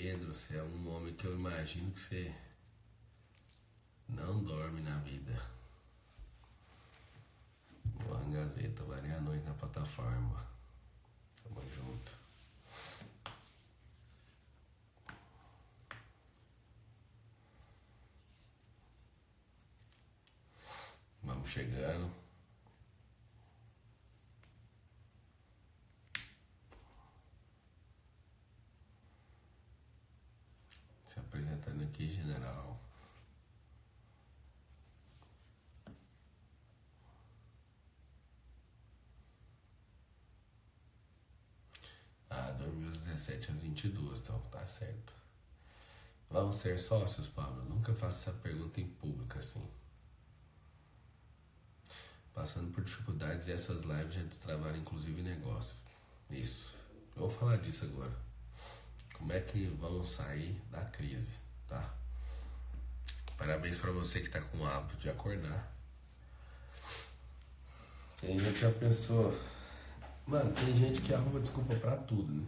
Pedro, você é um homem que eu imagino que você não dorme na vida. Boa Gazeta, varia a noite na plataforma. Tamo junto. Vamos chegando. Se apresentando aqui, general. Dormiu às 17 às 22, então tá certo. Vamos ser sócios, Pablo? Eu nunca faço essa pergunta em público assim. Passando por dificuldades e essas lives já destravaram inclusive negócio. Isso. Eu vou falar disso agora. Como é que vamos sair da crise, tá? Parabéns pra você que tá com o hábito de acordar. Tem gente que já pensou... Mano, tem gente que arruma desculpa pra tudo, né?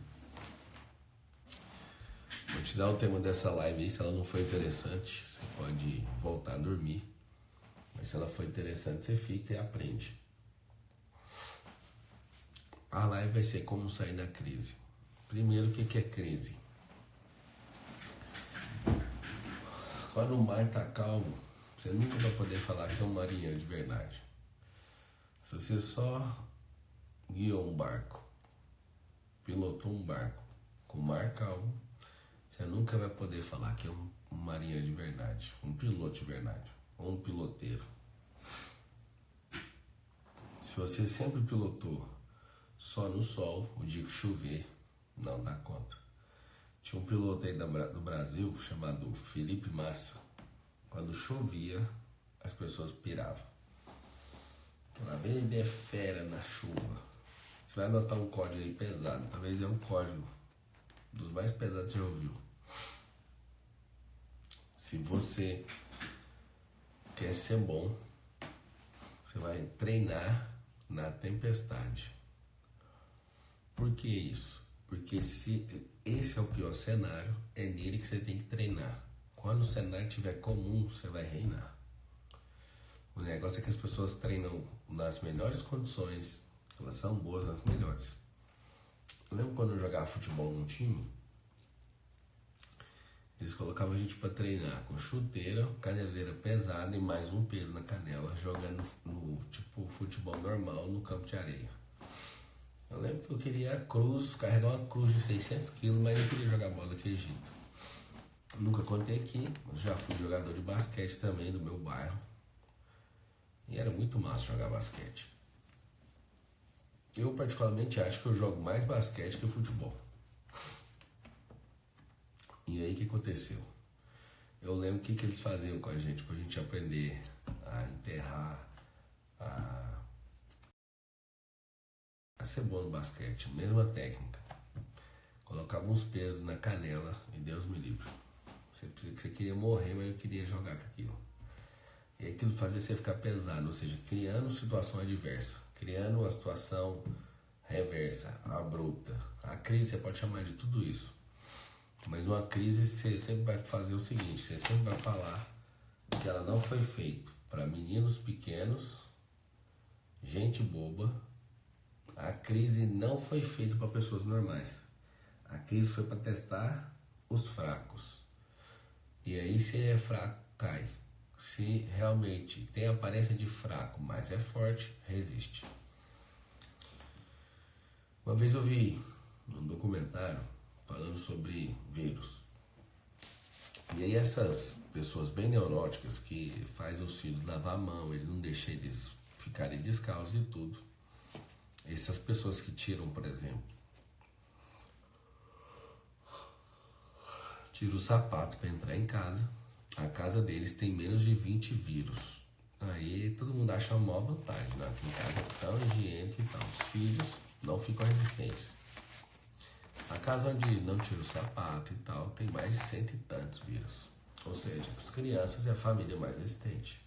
Vou te dar o tema dessa live aí, se ela não for interessante, você pode voltar a dormir. Mas se ela for interessante, você fica e aprende. A live vai ser como sair da crise. Primeiro, o que é crise? Quando o mar tá calmo, você nunca vai poder falar que é um marinheiro de verdade. Se você só guiou um barco, pilotou um barco com o mar calmo, você nunca vai poder falar que é um marinheiro de verdade, um piloto de verdade, ou um piloteiro. Se você sempre pilotou só no sol, o dia que chover, não dá conta. Tinha um piloto aí do Brasil chamado Felipe Massa. Quando chovia, as pessoas piravam. Lá vem ele é fera na chuva. Você vai anotar um código aí pesado, talvez é um código dos mais pesados que você já ouviu. Se você quer ser bom, você vai treinar na tempestade. Por que isso? Porque se esse é o pior cenário, é nele que você tem que treinar. Quando o cenário estiver comum, você vai reinar. O negócio é que as pessoas treinam nas melhores condições, elas são boas nas melhores. Eu lembro quando eu jogava futebol num time, eles colocavam a gente pra treinar com chuteira, caneleira pesada e mais um peso na canela, jogando no tipo futebol normal no campo de areia. Eu lembro que eu queria carregar uma cruz de 600 quilos, mas eu queria jogar bola daquele jeito. Nunca contei aqui, mas já fui jogador de basquete também do meu bairro. E era muito massa jogar basquete. Eu particularmente acho que eu jogo mais basquete que futebol. E aí o que aconteceu? Eu lembro o que eles faziam com a gente, pra gente aprender a enterrar, a ser bom no basquete, mesma técnica. Colocava uns pesos na canela e Deus me livre. Você queria morrer, mas não queria jogar com aquilo. E aquilo fazia você ficar pesado, ou seja, criando situação adversa, criando uma situação reversa, abrupta. A crise você pode chamar de tudo isso. Mas uma crise você sempre vai fazer o seguinte, você sempre vai falar que ela não foi feita para meninos pequenos, gente boba. A crise não foi feita para pessoas normais. A crise foi para testar os fracos. E aí se é fraco, cai. Se realmente tem aparência de fraco, mas é forte, resiste. Uma vez eu vi um documentário falando sobre vírus. E aí essas pessoas bem neuróticas que fazem os filhos lavar a mão, ele não deixa eles ficarem descalços e tudo. Essas pessoas que tiram, por exemplo, tiram o sapato para entrar em casa, a casa deles tem menos de 20 vírus. Aí todo mundo acha uma maior vantagem, né? Aqui em casa é tão higiênico e tal. Os filhos não ficam resistentes. A casa onde não tira o sapato e tal, tem mais de 100 e tantos vírus. Ou seja, as crianças é a família mais resistente.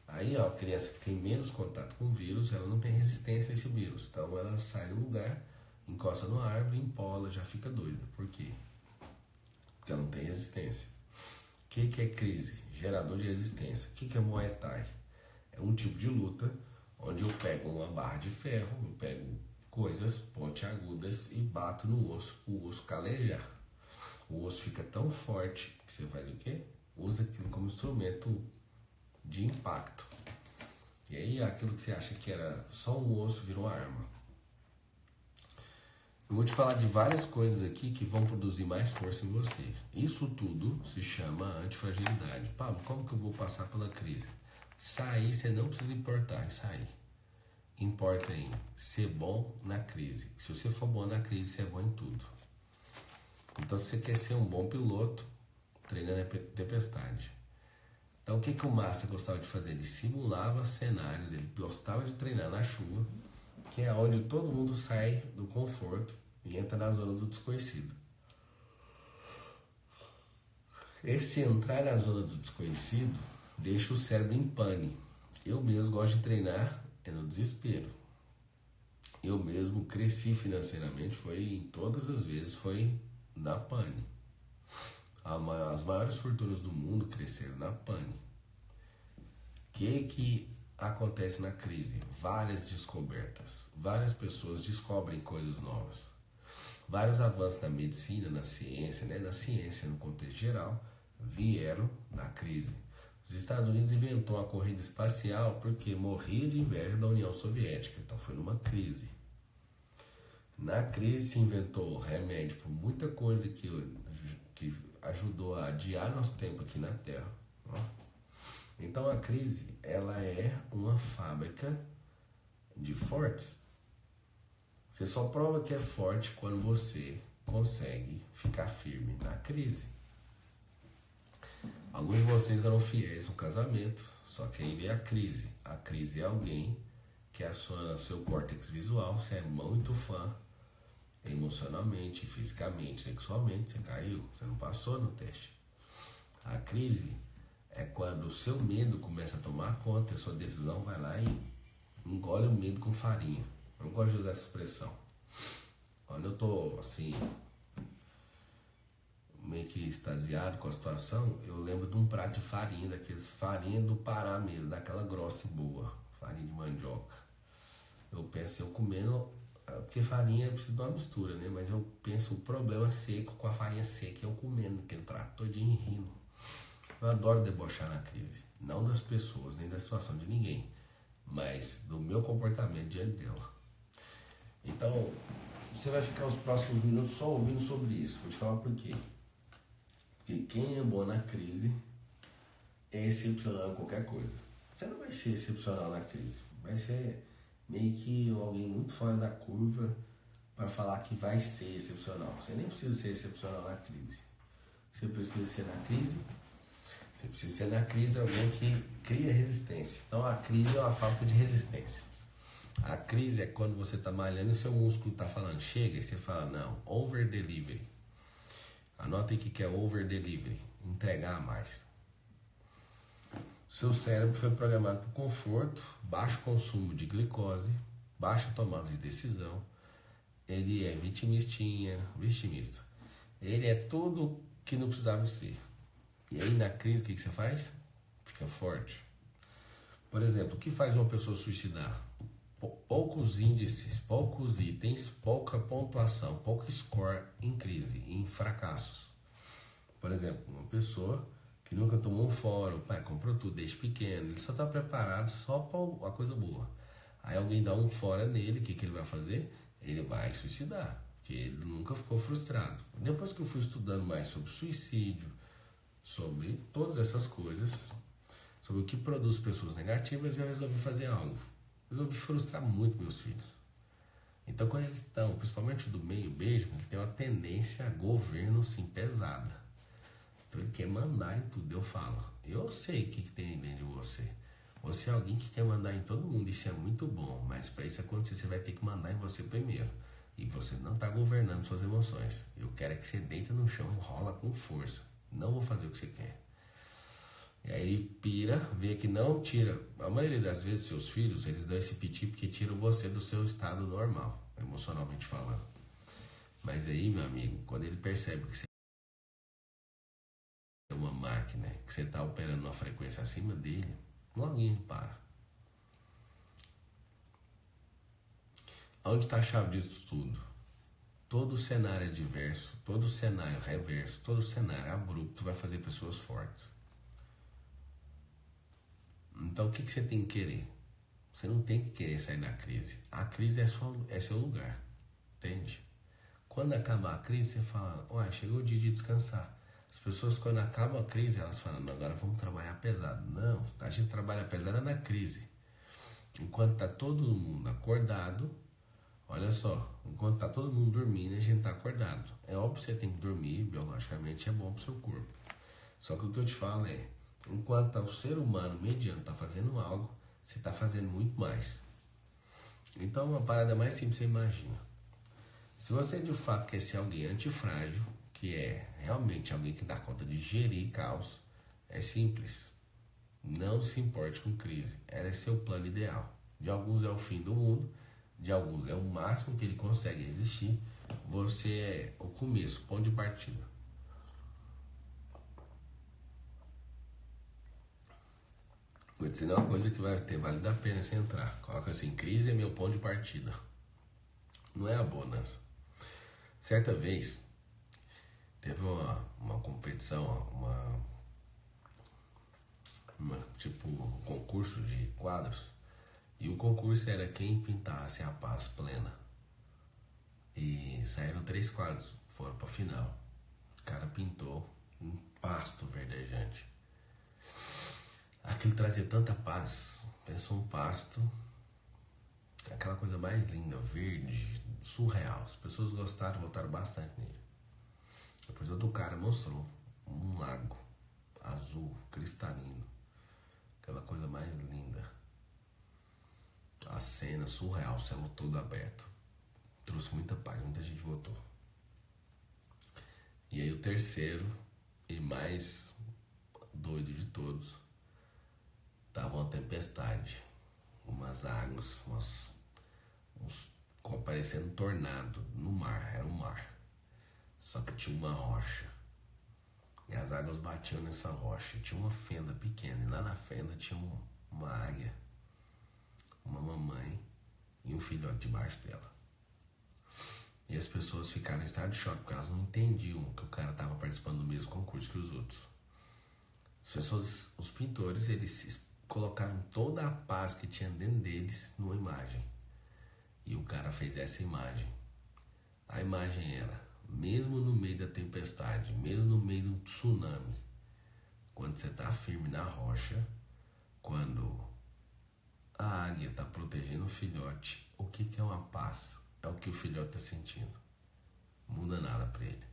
Aí, ó, a criança que tem menos contato com o vírus, ela não tem resistência a esse vírus. Então ela sai do lugar, encosta numa árvore, empola, já fica doida. Por quê? porque não tem resistência. O que é crise? Gerador de resistência. O que é Muay Thai? É um tipo de luta onde eu pego uma barra de ferro, eu pego coisas pontiagudas e bato no osso, o osso calejar. O osso fica tão forte que você faz o quê? Usa aquilo como instrumento de impacto. E aí aquilo que você acha que era só um osso virou uma arma. Eu vou te falar de várias coisas aqui que vão produzir mais força em você. Isso tudo se chama antifragilidade. Pablo, como que eu vou passar pela crise? Sair, você não precisa importar em sair. Importa em ser bom na crise. Se você for bom na crise, você é bom em tudo. Então, se você quer ser um bom piloto, treina na tempestade. Então, o que o Massa gostava de fazer? Ele simulava cenários, ele gostava de treinar na chuva, que é onde todo mundo sai do conforto e entra na zona do desconhecido. Esse entrar na zona do desconhecido deixa o cérebro em pane. Eu mesmo gosto de treinar no desespero. Eu mesmo cresci financeiramente, em todas as vezes foi na pane. As maiores fortunas do mundo cresceram na pane. O que acontece na crise? Várias descobertas. Várias pessoas descobrem coisas novas. Vários avanços na medicina, na ciência, na ciência no contexto geral, vieram na crise. Os Estados Unidos inventou a corrida espacial porque morria de inveja da União Soviética, então foi numa crise. Na crise se inventou remédio para muita coisa que ajudou a adiar nosso tempo aqui na Terra. Então a crise, ela é uma fábrica de fortes. Você só prova que é forte quando você consegue ficar firme na crise. Alguns de vocês eram fiéis no casamento, só que aí vem a crise. A crise é alguém que aciona seu córtex visual, você é muito fã, emocionalmente, fisicamente, sexualmente, você caiu, você não passou no teste. A crise é quando o seu medo começa a tomar conta, a sua decisão vai lá e engole o medo com farinha. Eu não gosto de usar essa expressão. Quando eu tô assim, meio que extasiado com a situação, eu lembro de um prato de farinha, daqueles farinha do Pará mesmo, daquela grossa e boa, farinha de mandioca. Eu penso, eu comendo, porque farinha precisa de uma mistura, né? Mas eu penso o problema seco com a farinha seca, eu comendo aquele prato todinho rindo. Eu adoro debochar na crise, não das pessoas, nem da situação de ninguém, mas do meu comportamento diante dela. Então, você vai ficar os próximos minutos só ouvindo sobre isso. Vou te falar por quê. Porque quem é bom na crise é excepcional em qualquer coisa. Você não vai ser excepcional na crise. Vai ser meio que alguém muito fora da curva para falar que vai ser excepcional. Você nem precisa ser excepcional na crise. Você precisa ser na crise. Você precisa ser na crise alguém que cria resistência. Então a crise é uma fábrica de resistência. A crise é quando você está malhando e seu músculo está falando chega, e você fala não, over delivery. Anota aí o que é over delivery, entregar mais. Seu cérebro foi programado para conforto, baixo consumo de glicose, baixa tomada de decisão. Ele é vitimista. Ele é tudo que não precisava ser. E aí na crise o que você faz? Fica forte. Por exemplo, o que faz uma pessoa suicidar? Poucos índices, poucos itens, pouca pontuação, pouco score em crise, em fracassos. Por exemplo, uma pessoa que nunca tomou um fora, o pai comprou tudo desde pequeno, ele só está preparado só para a coisa boa. Aí alguém dá um fora nele, o que ele vai fazer? Ele vai suicidar, porque ele nunca ficou frustrado. Depois que eu fui estudando mais sobre suicídio, sobre todas essas coisas, sobre o que produz pessoas negativas, eu resolvi fazer algo. Resolvi frustrar muito meus filhos. Então quando eles estão, principalmente do meio mesmo, ele tem uma tendência a governo assim, pesada. Então ele quer mandar em tudo. Eu falo, eu sei o que tem dentro de você. Você é alguém que quer mandar em todo mundo, isso é muito bom, mas para isso acontecer você vai ter que mandar em você primeiro. E você não está governando suas emoções. Eu quero é que você deita no chão e rola com força. Não vou fazer o que você quer. E aí ele pira, vê que não tira. A maioria das vezes seus filhos, eles dão esse piti porque tiram você do seu estado normal, emocionalmente falando. Mas aí, meu amigo, quando ele percebe que você que você está operando numa frequência acima dele, logo ele para. Onde está a chave disso tudo? Todo cenário adverso, todo cenário reverso, todo cenário abrupto vai fazer pessoas fortes. Então o que você tem que querer? Você não tem que querer sair da crise. A crise é seu lugar, entende? Quando acabar a crise, você fala, ué, chegou o dia de descansar. As pessoas, quando acabam a crise, elas falam, não, agora vamos trabalhar pesado. Não, a gente trabalha pesado na crise. Enquanto está todo mundo acordado, olha só, enquanto está todo mundo dormindo, a gente está acordado. É óbvio que você tem que dormir, biologicamente é bom para o seu corpo. Só que o que eu te falo é, enquanto o ser humano mediano está fazendo algo, você está fazendo muito mais. Então, uma parada mais simples, você imagina. Se você de fato quer ser alguém antifrágil, que é realmente alguém que dá conta de gerir caos, é simples. Não se importe com crise. Ela é seu plano ideal. De alguns é o fim do mundo, de alguns é o máximo que ele consegue existir. Você é o começo, ponto de partida. Vou dizer uma coisa que vai ter valido a pena você entrar. Coloca assim, crise é meu ponto de partida. Não é a bonança. Certa vez, teve uma competição, tipo um concurso de quadros. E o concurso era quem pintasse a paz plena. E saíram 3 quadros, foram pra final. O cara pintou um pasto verdejante. Aquilo trazia tanta paz. Pensou um pasto, aquela coisa mais linda, verde, surreal. As pessoas gostaram, voltaram bastante nele. Depois outro cara mostrou um lago azul, cristalino. Aquela coisa mais linda. A cena surreal, o céu todo aberto. Trouxe muita paz, muita gente votou. E aí o terceiro e mais doido de todos, tava uma tempestade, umas águas, parecendo um tornado no mar, era um mar. Só que tinha uma rocha. E as águas batiam nessa rocha. E tinha uma fenda pequena. E lá na fenda tinha uma águia, uma mamãe e um filhote debaixo dela. E as pessoas ficaram em estado de choque, porque elas não entendiam que o cara estava participando do mesmo concurso que os outros. As pessoas, os pintores, eles colocaram toda a paz que tinha dentro deles numa imagem. E o cara fez essa imagem. A imagem era, mesmo no meio da tempestade, mesmo no meio de um tsunami, quando você está firme na rocha, quando a águia está protegendo o filhote, o que é uma paz? É o que o filhote está sentindo. Não muda nada para ele.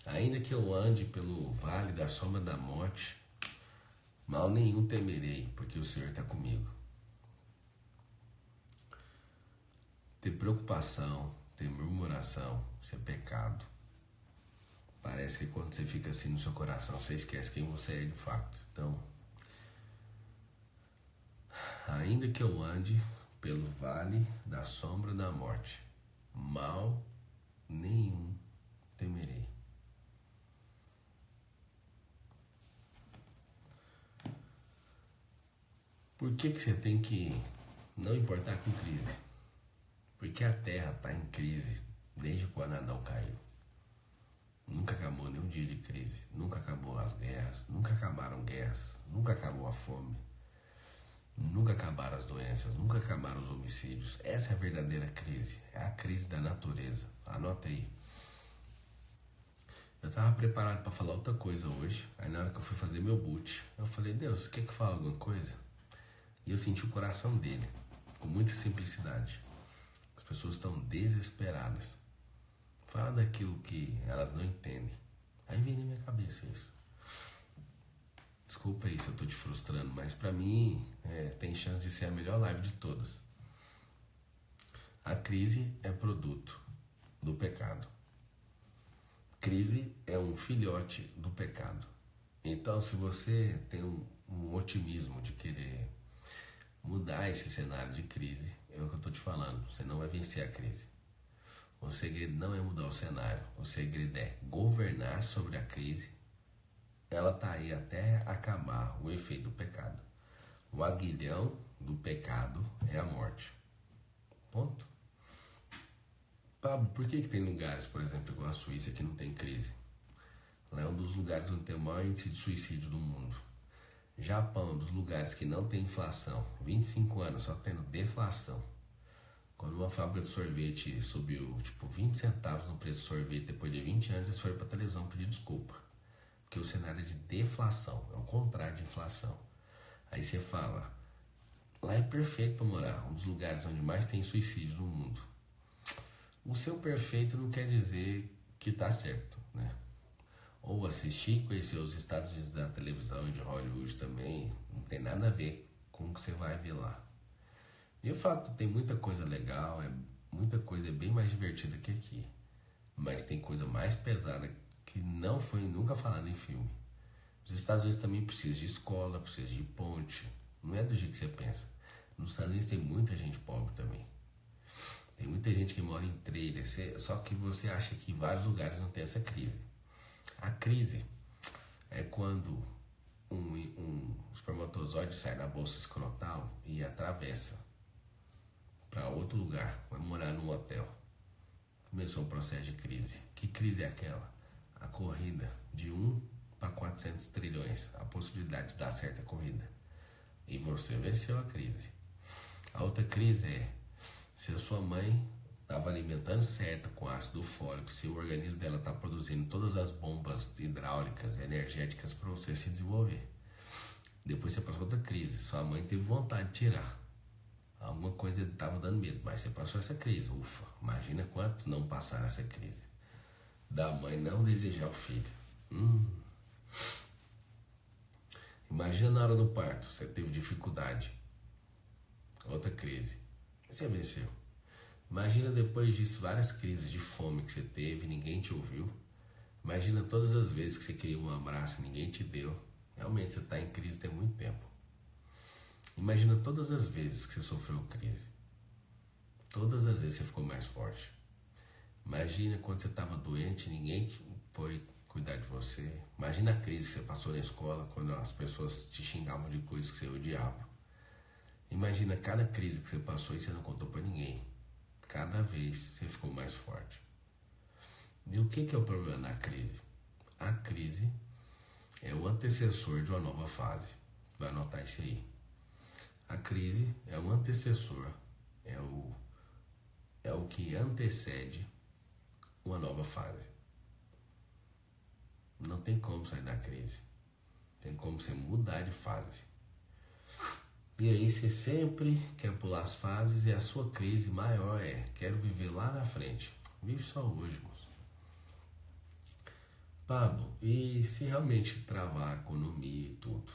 Ainda que eu ande pelo vale da sombra da morte, mal nenhum temerei, porque o Senhor está comigo. Ter preocupação, ter murmuração, isso é pecado. Parece que quando você fica assim no seu coração, você esquece quem você é de fato. Então, ainda que eu ande pelo vale da sombra da morte, mal nenhum temerei. Por que você tem que não importar com crise? Porque a Terra está em crise desde quando Adão caiu. Nunca acabou nenhum dia de crise. Nunca acabou as guerras. Nunca acabaram guerras. Nunca acabou a fome. Nunca acabaram as doenças. Nunca acabaram os homicídios. Essa é a verdadeira crise. É a crise da natureza. Anota aí. Eu estava preparado para falar outra coisa hoje. Aí na hora que eu fui fazer meu boot, eu falei, Deus, quer que eu fale alguma coisa? E eu senti o coração dele, com muita simplicidade. As pessoas estão desesperadas. Fala daquilo que elas não entendem. Aí vem na minha cabeça isso. Desculpa aí se eu tô te frustrando, mas pra mim tem chance de ser a melhor live de todas. A crise é produto do pecado. Crise é um filhote do pecado. Então, se você tem um otimismo de querer mudar esse cenário de crise, é o que eu tô te falando, você não vai vencer a crise. O segredo não é mudar o cenário, o segredo é governar sobre a crise ela tá aí até acabar o efeito do pecado. O aguilhão do pecado é a morte. Ponto. Pablo, por que tem lugares, por exemplo, igual a Suíça, que não tem crise? Lá é um dos lugares onde tem o maior índice de suicídio do mundo. Japão, um dos lugares que não tem inflação. 25 anos só tendo deflação. Quando uma fábrica de sorvete subiu tipo 20 centavos no preço do sorvete, depois de 20 anos eles foram para a televisão pedir desculpa. Porque o cenário é de deflação, é o contrário de inflação. Aí você fala, lá é perfeito para morar, um dos lugares onde mais tem suicídio no mundo. O seu perfeito não quer dizer que tá certo, né? Ou assistir e conhecer os Estados Unidos da televisão e de Hollywood também, não tem nada a ver com o que você vai ver lá. De fato, tem muita coisa legal, muita coisa bem mais divertida que aqui. Mas tem coisa mais pesada que não foi nunca falada em filme. Os Estados Unidos também precisam de escola, precisam de ponte. Não é do jeito que você pensa. Nos Estados Unidos tem muita gente pobre também. Tem muita gente que mora em trailer, só que você acha que em vários lugares não tem essa crise. A crise é quando um espermatozoide sai da bolsa escrotal e atravessa para outro lugar, vai morar num hotel. Começou o processo de crise. Que crise é aquela? A corrida de 1 para 400 trilhões, a possibilidade de dar certa corrida. E você venceu a crise. A outra crise é se a sua mãe estava alimentando certo com ácido fólico, se o organismo dela está produzindo todas as bombas hidráulicas, energéticas para você se desenvolver. Depois você passou outra crise, sua mãe teve vontade de tirar. Alguma coisa estava dando medo, mas você passou essa crise. Ufa, imagina quantos não passaram essa crise. Da mãe não desejar o filho. Imagina na hora do parto, você teve dificuldade. Outra crise. Você venceu. Imagina depois disso várias crises de fome que você teve, ninguém te ouviu. Imagina todas as vezes que você queria um abraço e ninguém te deu. Realmente você está em crise tem muito tempo. Imagina todas as vezes que você sofreu crise. Todas as vezes você ficou mais forte. Imagina quando você estava doente e ninguém foi cuidar de você. Imagina a crise que você passou na escola, quando as pessoas te xingavam de coisas que você odiava. Imagina cada crise que você passou e você não contou para ninguém. Cada vez você ficou mais forte. E o que é o problema da crise? A crise é o antecessor de uma nova fase. Vai anotar isso aí. A crise é o antecessor, é o que antecede uma nova fase. Não tem como sair da crise. Tem como você mudar de fase. E aí você sempre quer pular as fases e a sua crise maior é: quero viver lá na frente. Vive só hoje, moço. Pablo, e se realmente travar a economia e tudo?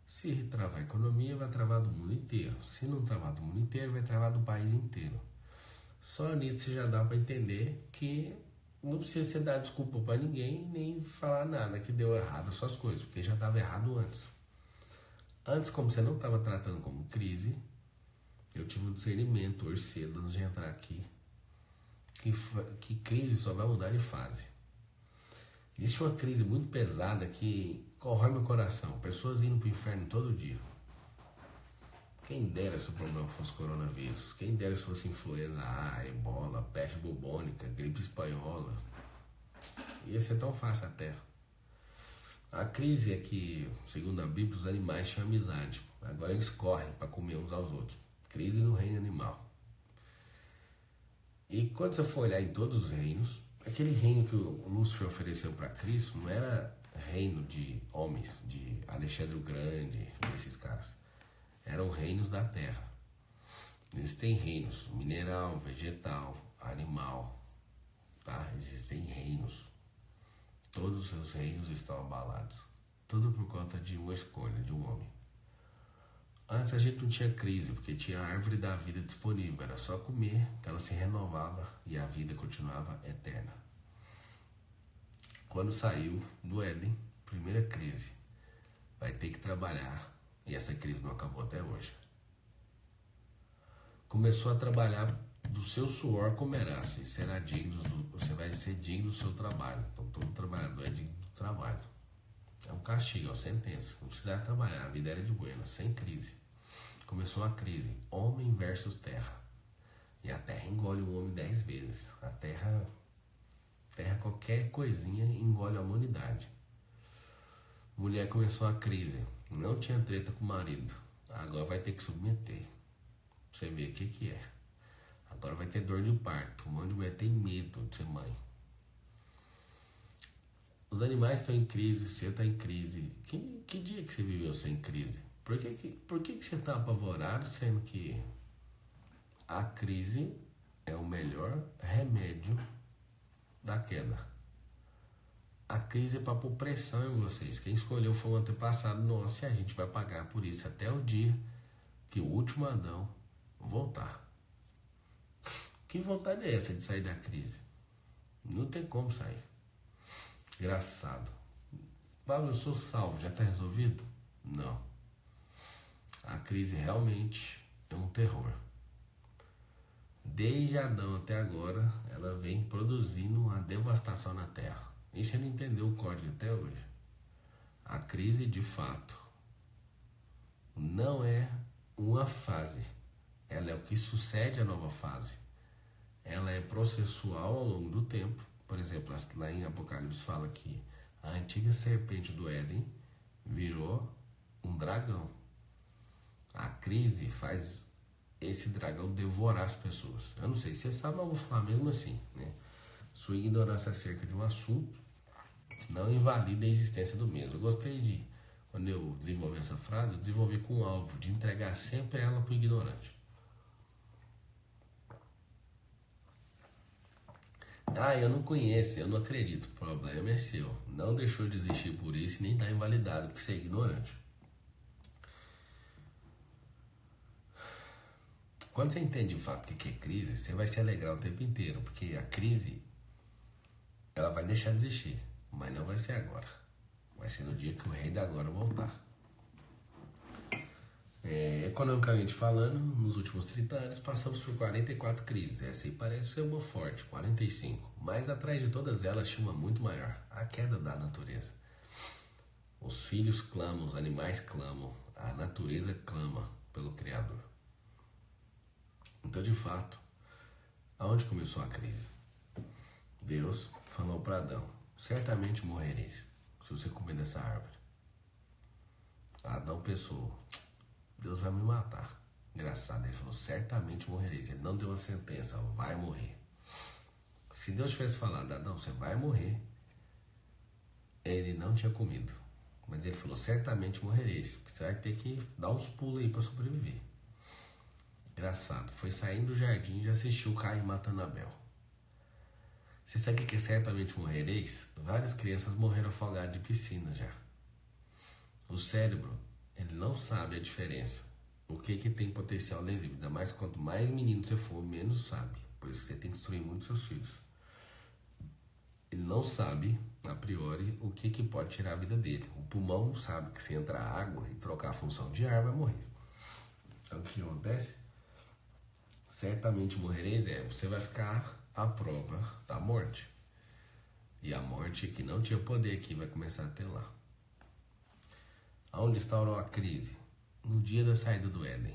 Se travar a economia, vai travar do mundo inteiro. Se não travar do mundo inteiro, vai travar do país inteiro. Só nisso você já dá para entender que não precisa você dar desculpa para ninguém, nem falar nada que deu errado as suas coisas, porque já estava errado antes. Antes, como você não estava tratando como crise, eu tive um discernimento hoje cedo, antes de entrar aqui, que crise só vai mudar de fase. Existe uma crise muito pesada que corrói meu coração. Pessoas indo para o inferno todo dia. Quem dera se o problema fosse coronavírus. Quem dera se fosse influenza A, ebola, peste bubônica, gripe espanhola. Ia ser tão fácil a terra. A crise é que, segundo a Bíblia, os animais tinham amizade. Agora eles correm para comer uns aos outros. Crise no reino animal. E quando você for olhar em todos os reinos, aquele reino que o Lúcifer ofereceu para Cristo não era reino de homens, de Alexandre o Grande, desses caras. Eram reinos da terra. Existem reinos mineral, vegetal, animal, tá? Existem reinos. Todos os seus reinos estão abalados. Tudo por conta de uma escolha, de um homem. Antes a gente não tinha crise, porque tinha a árvore da vida disponível. Era só comer, que ela se renovava e a vida continuava eterna. Quando saiu do Éden, primeira crise. Vai ter que trabalhar. E essa crise não acabou até hoje. Começou a trabalhar do seu suor comerá-se. Será digno você vai ser digno do seu trabalho. Então todo trabalhador é digno do trabalho. É um castigo, é uma sentença. Não precisava trabalhar, a vida era de buena, sem crise. Começou uma crise, homem versus terra. E a terra engole o homem 10 vezes. A terra qualquer coisinha engole a humanidade. Mulher começou a crise, não tinha treta com o marido. Agora vai ter que submeter. Pra você ver o que é. Agora vai ter dor de parto. Um monte de mulher tem medo de ser mãe. Os animais estão em crise, você está em crise. Que dia que você viveu sem crise? Por que você está apavorado, sendo que a crise é o melhor remédio da queda? A crise é para pôr pressão em vocês. Quem escolheu foi o antepassado nosso e a gente vai pagar por isso até o dia que o último Adão voltar. Que vontade é essa de sair da crise? Não tem como sair. Engraçado. Pablo, eu sou salvo, já está resolvido? Não. A crise realmente é um terror. Desde Adão até agora, ela vem produzindo uma devastação na Terra. E você não entendeu o código até hoje. A crise, de fato, não é uma fase. Ela é o que sucede à nova fase. Ela é processual ao longo do tempo. Por exemplo, lá em Apocalipse fala que a antiga serpente do Éden virou um dragão. A crise faz esse dragão devorar as pessoas. Eu não sei se você sabe, mas eu vou falar mesmo assim, né? Sua ignorância acerca de um assunto não invalida a existência do mesmo. Eu gostei de, quando eu desenvolvi essa frase, eu desenvolvi com o alvo de entregar sempre ela para o ignorante. Eu não conheço, eu não acredito. O problema é seu. Não deixou de existir por isso e nem está invalidado porque você é ignorante. Quando você entende de fato o que é crise, você vai se alegrar o tempo inteiro, porque a crise ela vai deixar de existir, mas não vai ser agora. Vai ser no dia que o rei da agora voltar. Economicamente falando, nos últimos 30 anos passamos por 44 crises. Essa aí parece ser uma forte, 45. Mas atrás de todas elas tinha uma muito maior, a queda da natureza. Os filhos clamam, os animais clamam, a natureza clama pelo Criador. Então, de fato, aonde começou a crise? Deus falou para Adão: certamente morrereis se você comer dessa árvore. Adão pensou: Deus vai me matar. Engraçado, ele falou: certamente morrereis. Ele não deu uma sentença: vai morrer. Se Deus tivesse falado: Adão, você vai morrer, ele não tinha comido. Mas ele falou: certamente morrereis, porque você vai ter que dar uns pulos aí para sobreviver. Engraçado, foi saindo do jardim e já assistiu Caim matando Abel. Você sabe o que é certamente morrereis? Várias crianças morreram afogadas de piscina já. O cérebro, ele não sabe a diferença. O que tem potencial lesivo. Ainda mais quanto mais menino você for, menos sabe. Por isso que você tem que instruir muito seus filhos. Ele não sabe, a priori, o que pode tirar a vida dele. O pulmão sabe que se entrar água e trocar a função de ar, vai morrer. Sabe o que acontece? Certamente morrereis você vai ficar à prova da morte. E a morte que não tinha poder aqui vai começar a ter lá. Aonde instaurou a crise? No dia da saída do Éden.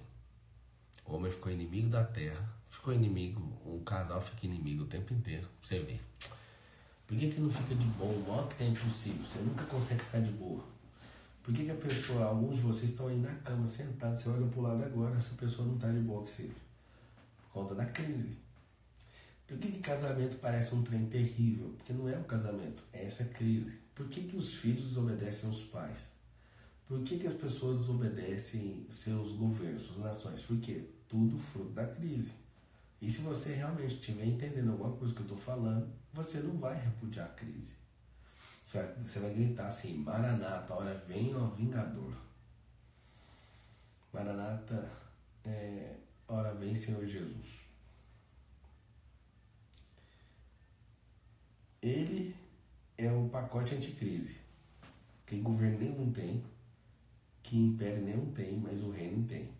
O homem ficou inimigo da terra, ficou inimigo, um casal fica inimigo o tempo inteiro. Você vê. Por que não fica de boa o maior tempo possível? Você nunca consegue ficar de boa. Por que a pessoa, alguns de vocês estão aí na cama sentados, você olha pro lado agora, essa pessoa não está de boa com você? Por conta da crise. Por que casamento parece um trem terrível? Porque não é o casamento, é essa crise. Por que os filhos desobedecem aos pais? Por que as pessoas desobedecem seus governos, suas nações? Por quê? Tudo fruto da crise. E se você realmente estiver entendendo alguma coisa que eu estou falando, você não vai repudiar a crise. Você vai gritar assim: Maranata, hora vem, ó Vingador. Maranata, hora vem, Senhor Jesus. Ele é o pacote anticrise. Que governo nenhum tem, que império nenhum tem, mas o reino tem.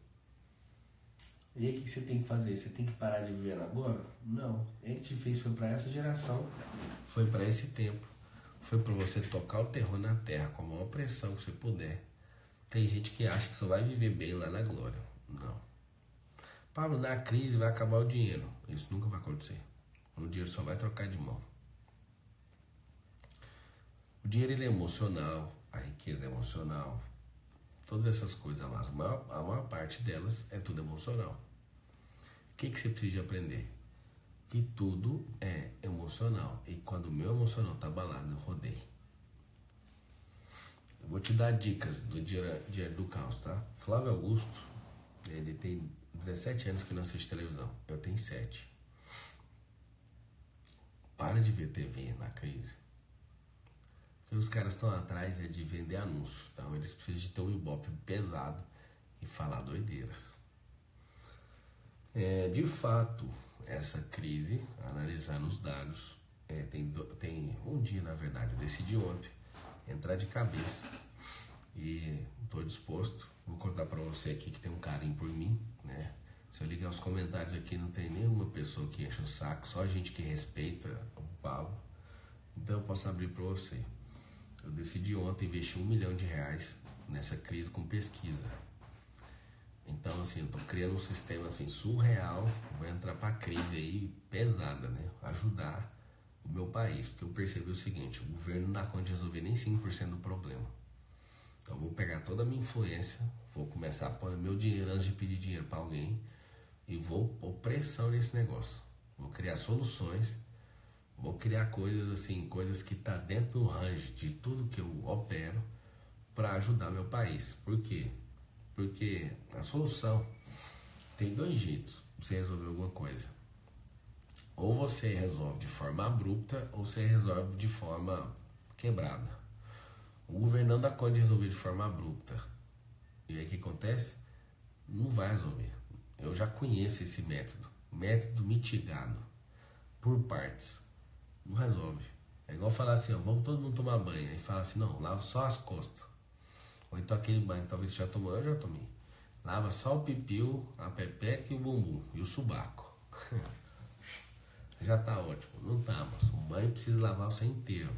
E aí o que você tem que fazer? Você tem que parar de viver agora? Não. Ele te fez, foi para essa geração, foi para esse tempo, foi para você tocar o terror na terra com a maior pressão que você puder. Tem gente que acha que só vai viver bem lá na glória. Não. Pablo, na crise vai acabar o dinheiro. Isso nunca vai acontecer. O dinheiro só vai trocar de mão. O dinheiro ele é emocional, a riqueza é emocional. Todas essas coisas, a maior parte delas é tudo emocional. O que você precisa aprender? Que tudo é emocional. E quando o meu emocional está abalado, eu rodei. Eu vou te dar dicas do Diário do Caos, tá? Flávio Augusto, ele tem 17 anos que não assiste televisão. Eu tenho 7. Para de ver TV na crise. Porque os caras estão atrás de vender anúncio. Então eles precisam de ter um ibope pesado e falar doideiras. De fato, essa crise, analisando os dados, tem um dia, na verdade, eu decidi ontem entrar de cabeça e estou disposto. Vou contar para você aqui que tem um carinho por mim, né? Se eu ligar os comentários aqui, não tem nenhuma pessoa que enche o saco, só gente que respeita o Paulo. Então eu posso abrir para você. Eu decidi ontem investir R$1 milhão nessa crise com pesquisa. Então, assim, eu tô criando um sistema assim, surreal. Vou entrar pra crise aí pesada, né? Ajudar o meu país. Porque eu percebi o seguinte: o governo não dá conta de resolver nem 5% do problema. Então, eu vou pegar toda a minha influência, vou começar a pôr meu dinheiro antes de pedir dinheiro pra alguém e vou pôr pressão nesse negócio. Vou criar soluções, vou criar coisas assim, coisas que tá dentro do range de tudo que eu opero para ajudar meu país. Por quê? Porque a solução tem 2 jeitos pra você resolver alguma coisa. Ou você resolve de forma abrupta, ou você resolve de forma quebrada. O governo não dá conta de resolver de forma abrupta. E aí o que acontece? Não vai resolver. Eu já conheço esse método. Método mitigado. Por partes. Não resolve. É igual falar assim, ó, vamos todo mundo tomar banho. Aí fala assim, não, lava só as costas. Ou então aquele banho que talvez você já tomou, eu já tomei. Lava só o pipiu, a pepeca e o bumbum. E o subaco. Já tá ótimo. Não tá, mas o banho precisa lavar você inteiro.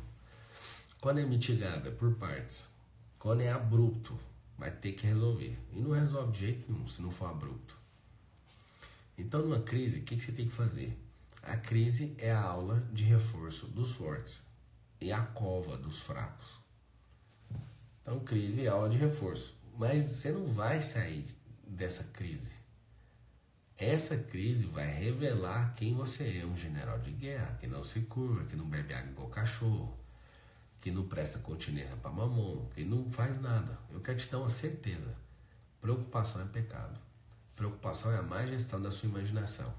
Quando é mitigado, é por partes. Quando é abrupto, vai ter que resolver. E não resolve de jeito nenhum se não for abrupto. Então, numa crise, o que você tem que fazer? A crise é a aula de reforço dos fortes e a cova dos fracos. Então, crise é aula de reforço. Mas você não vai sair dessa crise. Essa crise vai revelar quem você é, um general de guerra, que não se curva, que não bebe água igual cachorro, que não presta continência para mamão, que não faz nada. Eu quero te dar uma certeza. Preocupação é pecado. Preocupação é a má gestão da sua imaginação.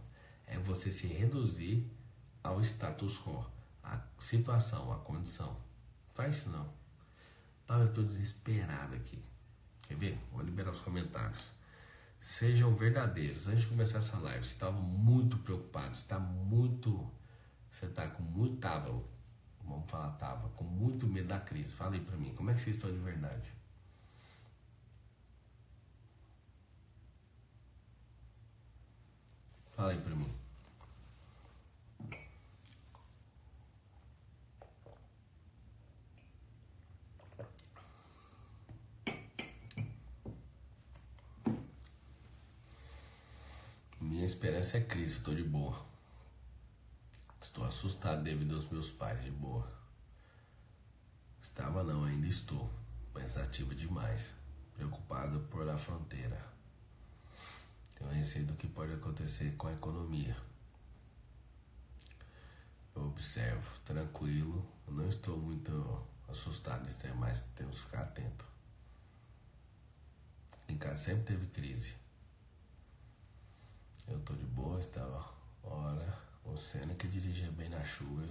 É você se reduzir ao status quo, à situação, à condição. Faz isso não. Então eu estou desesperado aqui. Quer ver? Vou liberar os comentários. Sejam verdadeiros. Antes de começar essa live, você estava muito preocupado, você está com muito, tava com muito medo da crise. Fala aí pra mim, como é que vocês estão de verdade? Fala aí pra mim. Minha esperança é Cristo, estou de boa. Estou assustado devido aos meus pais, de boa. Estava não, ainda estou. Pensativa demais. Preocupado por a fronteira. Tenho receio do que pode acontecer com a economia. Eu observo, tranquilo. Eu não estou muito assustado, mas temos que ficar atento. Em casa sempre teve crise. Eu tô de boa, estava. Ora, o Senna que dirigia bem na chuva,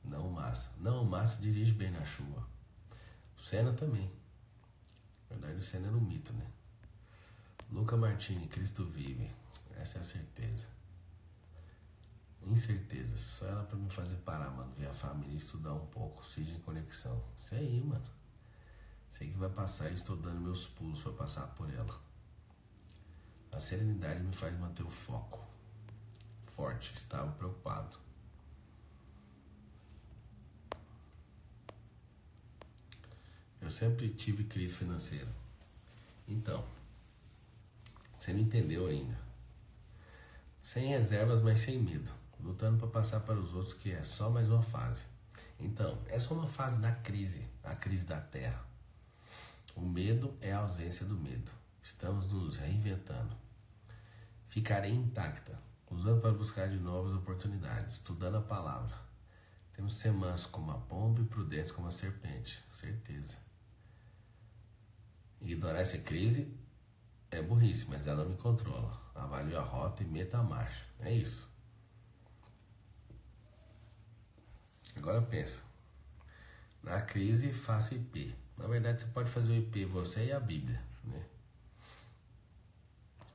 não o Massa. Não, o Massa dirige bem na chuva. O Senna também. Na verdade, o Senna era um mito, né? Luca Martini, Cristo vive. Essa é a certeza. Incerteza. Só ela pra me fazer parar, mano. Ver a família e estudar um pouco. Seja em conexão. Isso aí, mano. Sei que vai passar e estou dando meus pulos pra passar por ela. A serenidade me faz manter o foco. Forte, estável, preocupado. sempre tive crise financeira. Então, você não entendeu ainda. Sem reservas, mas sem medo. Lutando para passar para os outros que é só mais uma fase. Então, é só uma fase da crise, a crise da Terra. O medo é a ausência do medo. Estamos nos reinventando. Ficarei intacta, usando para buscar de novas oportunidades, estudando a palavra. Temos que ser mansos como a pomba e prudentes como a serpente, certeza. Ignorar essa crise é burrice, mas ela me controla. Avalio a rota e meta a marcha. É isso. Agora pensa. Na crise, faça IP. Na verdade, você pode fazer o IP, você e a Bíblia, né?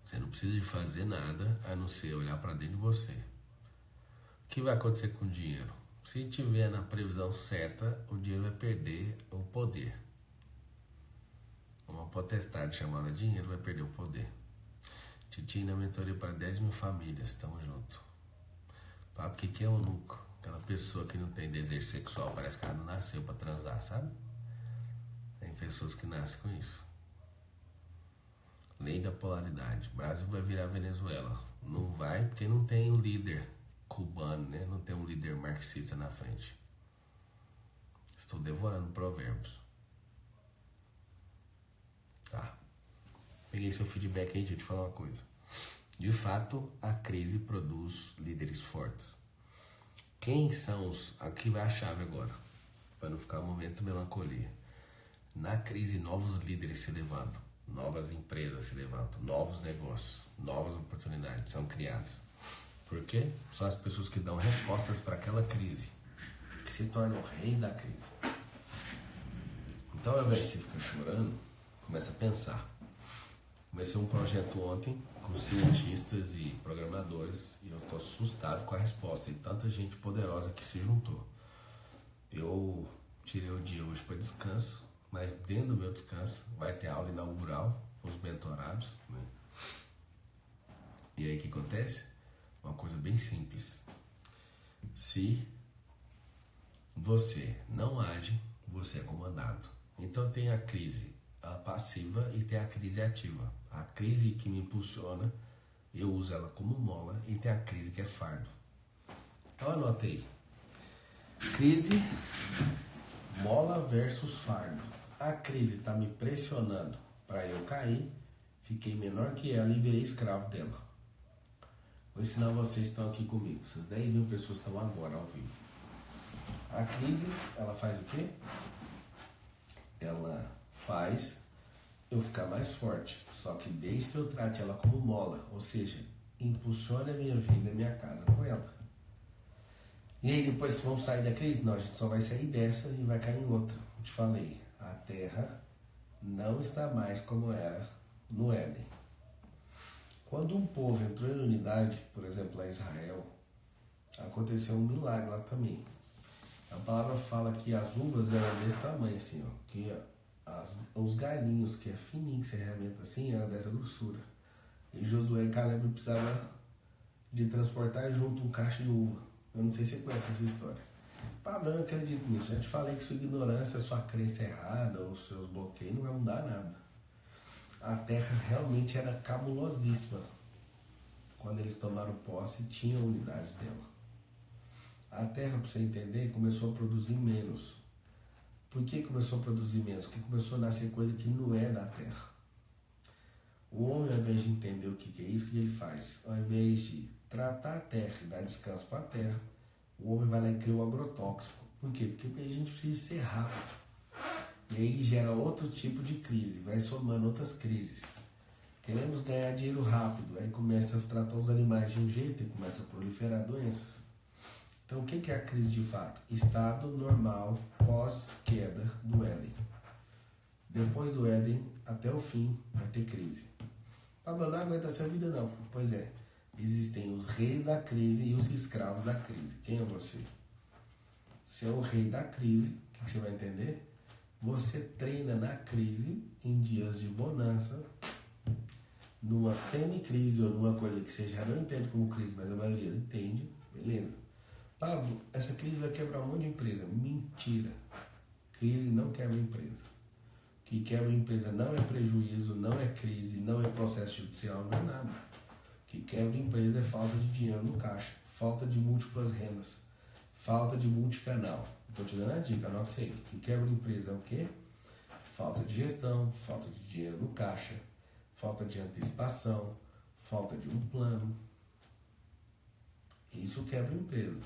Você não precisa de fazer nada a não ser olhar para dentro de você. O que vai acontecer com o dinheiro? Se tiver na previsão certa, o dinheiro vai perder o poder. Uma potestade chamada dinheiro vai perder o poder. Titi na mentoria para 10 mil famílias, tamo junto. Papo que é eunuco? Aquela pessoa que não tem desejo sexual, parece que ela não nasceu para transar, sabe? Tem pessoas que nascem com isso. Lei da polaridade. O Brasil vai virar Venezuela. Não vai porque não tem um líder cubano, né? Não tem um líder marxista na frente. Estou devorando provérbios. Tá. Peguei seu feedback aí, deixa eu te falar uma coisa. De fato, a crise produz líderes fortes. Quem são os... Aqui vai a chave agora, para não ficar um momento de melancolia. Na crise, novos líderes se levantam, novas empresas se levantam, novos negócios, novas oportunidades são criados. Por quê? São as pessoas que dão respostas para aquela crise, que se tornam reis da crise. Então, ao invés de você ficar chorando, começa a pensar. Comecei um projeto ontem com cientistas e programadores e eu estou assustado com a resposta e tanta gente poderosa que se juntou. Eu tirei o dia hoje para descanso, mas dentro do meu descanso vai ter aula inaugural com os mentorados, né? E aí o que acontece? Uma coisa bem simples. Se você não age, você é comandado. Então tem a crise passiva e tem a crise ativa. A crise que me impulsiona, eu uso ela como mola, e tem a crise que é fardo. Então anota aí. Crise, mola versus fardo. A crise está me pressionando para eu cair, fiquei menor que ela e virei escravo dela. Vou ensinar vocês que estão aqui comigo. Essas 10 mil pessoas estão agora ao vivo. A crise, ela faz o quê? Ela faz eu ficar mais forte, só que desde que eu trate ela como mola, ou seja, impulsione a minha vida e a minha casa com ela. E aí depois vamos sair da crise? Não, a gente só vai sair dessa e vai cair em outra. Eu te falei, a Terra não está mais como era no Éden. Quando um povo entrou em unidade, por exemplo, lá em Israel, aconteceu um milagre lá também. A palavra fala que as uvas eram desse tamanho assim, ó, que os galinhos, que é fininho, que você arrebenta assim, era dessa grossura. E Josué e Caleb precisavam de transportar junto um cacho de uva. Eu não sei se você conhece essa história. Pablo, eu não acredito nisso. Já te falei que sua ignorância, sua crença errada, ou seus bloqueios não vai mudar nada. A terra realmente era cabulosíssima. Quando eles tomaram posse, tinha a unidade dela. A terra, para você entender, começou a produzir menos. Por que começou a produzir menos? Porque começou a nascer coisa que não é da terra. O homem, ao invés de entender o que é isso, o que ele faz? Ao invés de tratar a terra e dar descanso para a terra, o homem vai lá e cria o agrotóxico. Por quê? Porque a gente precisa ser rápido. E aí gera outro tipo de crise, vai somando outras crises. Queremos ganhar dinheiro rápido, aí começa a tratar os animais de um jeito e começa a proliferar doenças. Então o que é a crise de fato? Estado normal pós-queda do Éden. Depois do Éden, até o fim, vai ter crise. Pablo, não aguenta essa vida não. Pois é, existem os reis da crise e os escravos da crise. Quem é você? Você é o rei da crise, o que você vai entender? Você treina na crise, em dias de bonança, numa semi-crise ou numa coisa que você já não entende como crise, mas a maioria entende, beleza? Pablo, essa crise vai quebrar um monte de empresa. Mentira. Crise não quebra empresa. que quebra a empresa não é prejuízo, não é crise, não é processo judicial, não é nada. O que quebra a empresa é falta de dinheiro no caixa, falta de múltiplas rendas, falta de multicanal. Estou te dando a dica, anota isso aí. O que quebra a empresa é o quê? Falta de gestão, falta de dinheiro no caixa, falta de antecipação, falta de um plano. Isso quebra a empresa.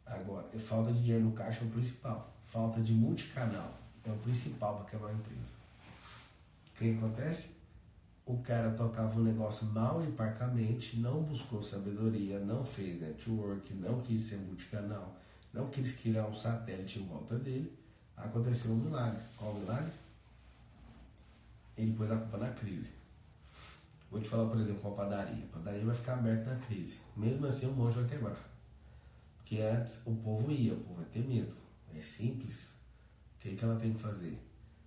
Agora, falta de dinheiro no caixa é o principal. Falta de multicanal é o principal para quebrar a empresa. O que acontece? O cara tocava um negócio mal e parcamente, não buscou sabedoria, não fez network, não quis ser multicanal, não quis criar um satélite em volta dele. Aconteceu um milagre. Qual o milagre? Ele pôs a culpa na crise. Vou te falar, por exemplo, com a padaria. A padaria vai ficar aberta na crise. Mesmo assim, o monte vai quebrar. Porque antes o povo vai ter medo. É simples. O que ela tem que fazer?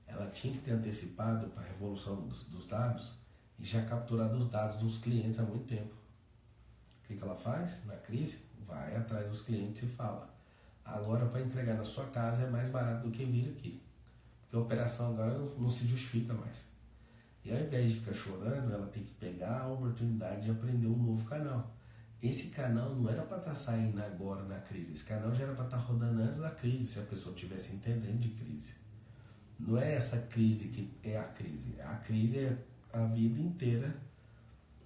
Ela tinha que ter antecipado para a revolução dos dados e já capturado os dados dos clientes há muito tempo. O que ela faz? Na crise, vai atrás dos clientes e fala: agora para entregar na sua casa é mais barato do que vir aqui. Porque a operação agora não se justifica mais. E ao invés de ficar chorando, ela tem que pegar a oportunidade de aprender um novo canal. Esse canal não era para estar saindo agora na crise. Esse canal já era para estar rodando antes da crise, se a pessoa estivesse entendendo de crise. Não é essa crise que é a crise. A crise é a vida inteira,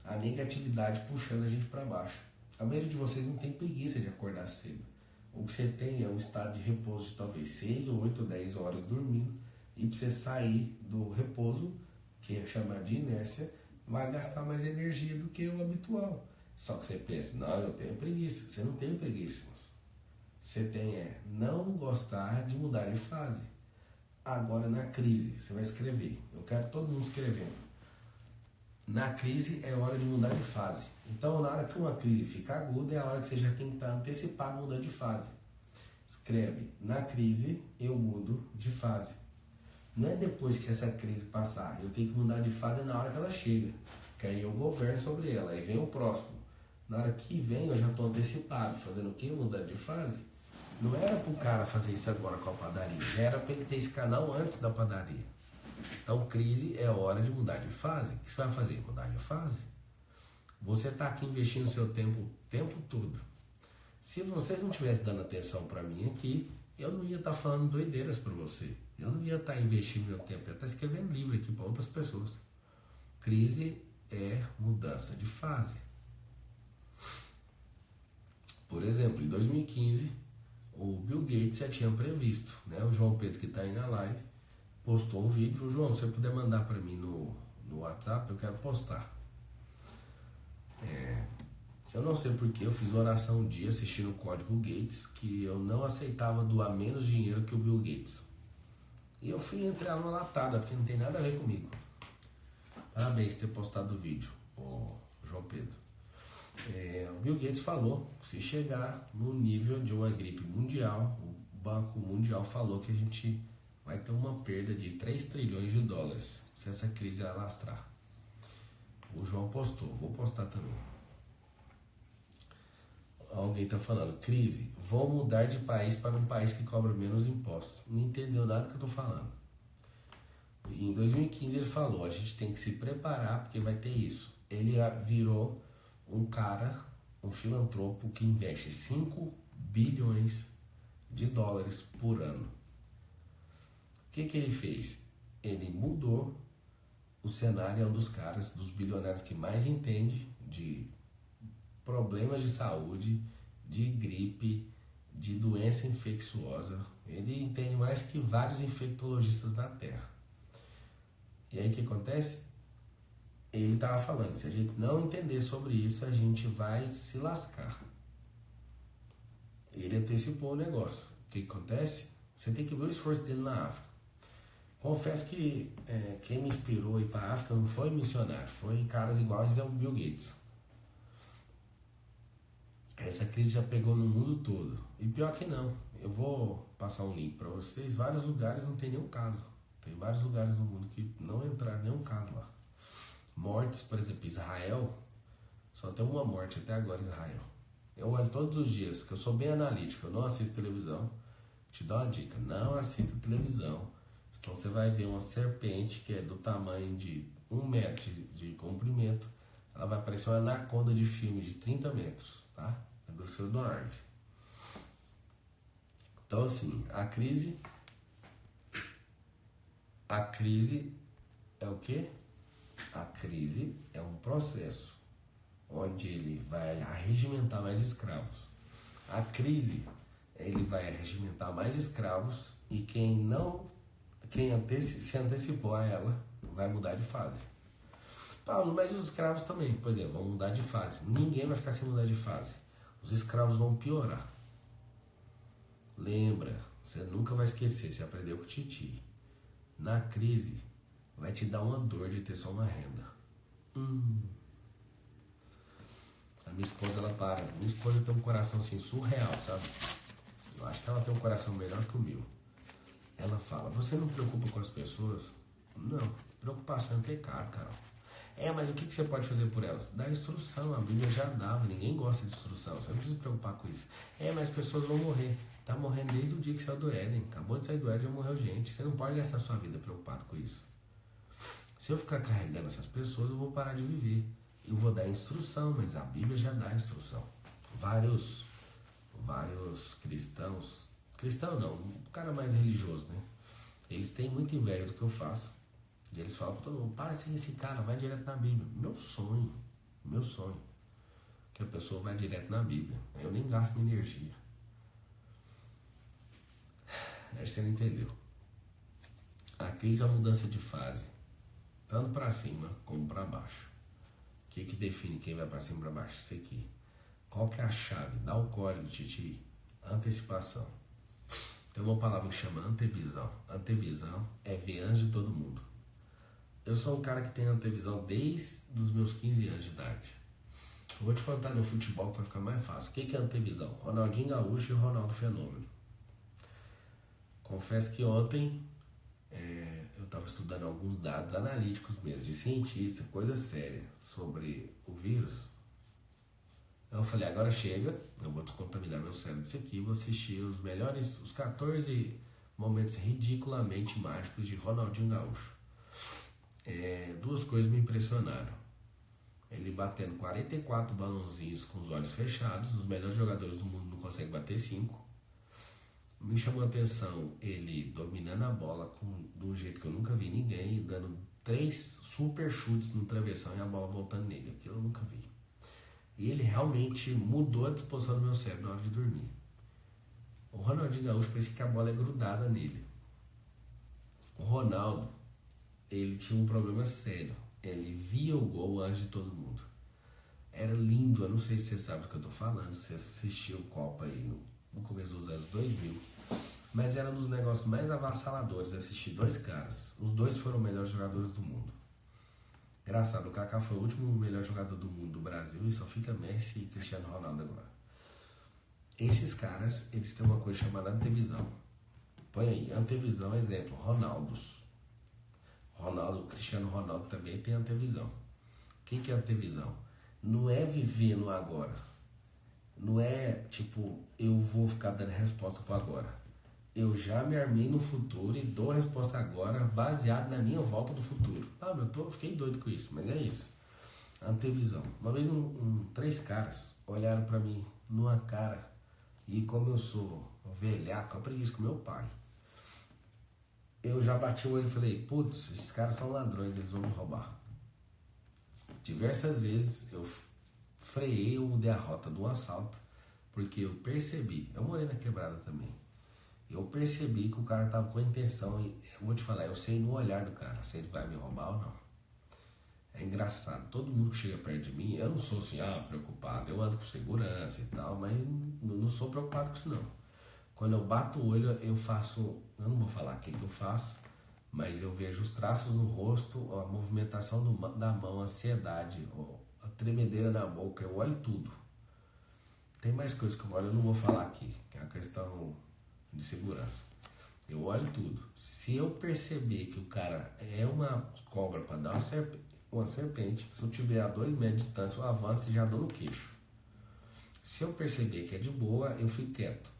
a negatividade puxando a gente para baixo. A maioria de vocês não tem preguiça de acordar cedo. O que você tem é um estado de repouso de talvez 6 ou 8 ou 10 horas dormindo. E para você sair do repouso, que é chamado de inércia, vai gastar mais energia do que o habitual. Só que você pensa: não, eu tenho preguiça. Você não tem preguiça. Você tem não gostar de mudar de fase. Agora na crise, você vai escrever. Eu quero todo mundo escrevendo. Na crise é hora de mudar de fase. Então, na hora que uma crise fica aguda, é a hora que você já tem que estar antecipado mudando de fase. Escreve: na crise eu mudo de fase. Não é depois que essa crise passar. Eu tenho que mudar de fase na hora que ela chega. Que aí eu governo sobre ela. Aí vem o próximo. Na hora que vem eu já estou antecipado. Fazendo o quê? Mudando de fase. Não era para o cara fazer isso agora com a padaria. Já era para ele ter esse canal antes da padaria. Então, crise é hora de mudar de fase. O que você vai fazer? Mudar de fase. Você está aqui investindo seu tempo o tempo todo. Se vocês não estivessem dando atenção para mim aqui, eu não ia estar falando doideiras para você. Eu não ia estar investindo meu tempo. Eu ia estar escrevendo livro aqui para outras pessoas. Crise é mudança de fase. Por exemplo, em 2015, o Bill Gates já tinha previsto, né? O João Pedro, que está aí na live, postou um vídeo. Falou: João, se você puder mandar para mim no WhatsApp, eu quero postar. Eu não sei porque eu fiz oração um dia assistindo o Código Gates, que eu não aceitava doar menos dinheiro que o Bill Gates. E eu fui entrar numa latada, porque não tem nada a ver comigo. Parabéns por ter postado o vídeo, João Pedro. O Bill Gates falou: se chegar no nível de uma gripe mundial, o Banco Mundial falou que a gente vai ter uma perda de 3 trilhões de dólares se essa crise alastrar. O João postou, vou postar também. Alguém está falando: crise, vou mudar de país para um país que cobra menos impostos. Não entendeu nada que eu estou falando. E em 2015 ele falou: a gente tem que se preparar porque vai ter isso. Ele virou um cara, um filantropo que investe 5 bilhões de dólares por ano. O que ele fez? Ele mudou o cenário. É um dos caras, dos bilionários que mais entende de problemas de saúde, de gripe, de doença infecciosa. Ele entende mais que vários infectologistas da Terra. E aí o que acontece? Ele estava falando: se a gente não entender sobre isso, a gente vai se lascar. Ele antecipou o negócio. O que acontece? Você tem que ver o esforço dele na África. Confesso que quem me inspirou a ir para a África não foi missionário, foi caras iguais ao Bill Gates. Essa crise já pegou no mundo todo. E pior que não. Eu vou passar um link para vocês. Vários lugares não tem nenhum caso. Tem vários lugares no mundo que não entraram nenhum caso lá. Mortes, por exemplo, Israel, só tem uma morte até agora em Israel. Eu olho todos os dias, que eu sou bem analítico, eu não assisto televisão. Te dou uma dica: não assista televisão Então você vai ver uma serpente que é do tamanho de 1 metro de comprimento. Ela vai parecer uma anaconda de filme de 30 metros, tá? A grossura de uma árvore. Então assim, a crise é o quê? A crise é um processo onde ele vai arregimentar mais escravos. A crise, ele vai arregimentar mais escravos e quem se antecipou a ela vai mudar de fase. Paulo, mas os escravos também, por exemplo, vão mudar de fase. Ninguém vai ficar sem mudar de fase. Os escravos vão piorar. Lembra, você nunca vai esquecer, você aprendeu com o Titi. Na crise, vai te dar uma dor de ter só uma renda. A minha esposa, ela para. Minha esposa tem um coração assim surreal, sabe? Eu acho que ela tem um coração melhor que o meu. Ela fala, você não preocupa com as pessoas? Não, preocupação é pecado, Carol. Mas o que você pode fazer por elas? Dá instrução, a Bíblia já dava, ninguém gosta de instrução, você não precisa se preocupar com isso. Mas as pessoas vão morrer. Tá morrendo desde o dia que saiu do Éden. Acabou de sair do Éden e morreu gente. Você não pode gastar sua vida preocupado com isso. Se eu ficar carregando essas pessoas, eu vou parar de viver. Eu vou dar instrução, mas a Bíblia já dá instrução. Vários cristãos não, um cara mais religioso, né? Eles têm muita inveja do que eu faço. E eles falam para todo mundo, para de seguir esse cara, vai direto na Bíblia. Meu sonho, que a pessoa vai direto na Bíblia. Eu nem gasto minha energia. Aí você não entendeu. A crise é uma mudança de fase, tanto para cima como para baixo. O que define quem vai para cima e para baixo? Isso aqui. Qual que é a chave? Dá o código, Titi. Antecipação. Tem uma palavra que chama antevisão. Antevisão é ver antes de todo mundo. Eu sou um cara que tem antevisão desde os meus 15 anos de idade. Eu vou te contar no futebol para ficar mais fácil. O que é antevisão? Ronaldinho Gaúcho e Ronaldo Fenômeno. Confesso que ontem eu estava estudando alguns dados analíticos mesmo, de cientista, coisa séria, sobre o vírus. Eu falei, agora chega, eu vou descontaminar meu cérebro disso aqui, vou assistir os 14 momentos ridiculamente mágicos de Ronaldinho Gaúcho. Duas coisas me impressionaram. Ele batendo 44 balãozinhos com os olhos fechados, os melhores jogadores do mundo não conseguem bater 5. Me chamou a atenção ele dominando a bola de um jeito que eu nunca vi ninguém, dando 3 super chutes no travessão e a bola voltando nele. Aquilo eu nunca vi. E ele realmente mudou a disposição do meu cérebro na hora de dormir. O Ronaldinho Gaúcho parece que a bola é grudada nele. O Ronaldo, ele tinha um problema sério. Ele via o gol antes de todo mundo. Era lindo, eu não sei se você sabe do que eu tô falando, se você assistiu o Copa aí no começo dos anos 2000. Mas era um dos negócios mais avassaladores assistir 2 caras. Os 2 foram os melhores jogadores do mundo. Engraçado, o Kaká foi o último melhor jogador do mundo do Brasil e só fica Messi e Cristiano Ronaldo agora. Esses caras, eles têm uma coisa chamada antevisão. Põe aí, antevisão, exemplo, Cristiano Ronaldo também tem antevisão. O que é antevisão? Não é viver no agora. Não é tipo, eu vou ficar dando resposta para agora. Eu já me armei no futuro e dou a resposta agora baseado na minha volta do futuro. Eu fiquei doido com isso, mas é isso. Antevisão. Uma vez 3 caras olharam para mim numa cara e como eu sou velhaco, eu aprendi isso com meu pai. Eu já bati o olho e falei, putz, esses caras são ladrões, eles vão me roubar. Diversas vezes eu freiei ou mudei a rota do assalto, porque eu percebi, eu morei na quebrada também, eu percebi que o cara tava com a intenção, e eu vou te falar, eu sei no olhar do cara, se ele vai me roubar ou não. É engraçado, todo mundo que chega perto de mim, eu não sou assim, preocupado, eu ando com segurança e tal, mas não sou preocupado com isso não. Quando eu bato o olho, eu não vou falar o que eu faço, mas eu vejo os traços no rosto, a movimentação da mão, a ansiedade, a tremedeira na boca, eu olho tudo. Tem mais coisas que eu olho, eu não vou falar aqui, que é a questão de segurança. Eu olho tudo. Se eu perceber que o cara é uma cobra para dar uma serpente, se eu tiver a 2 metros de distância, eu avanço e já dou no queixo. Se eu perceber que é de boa, eu fico quieto.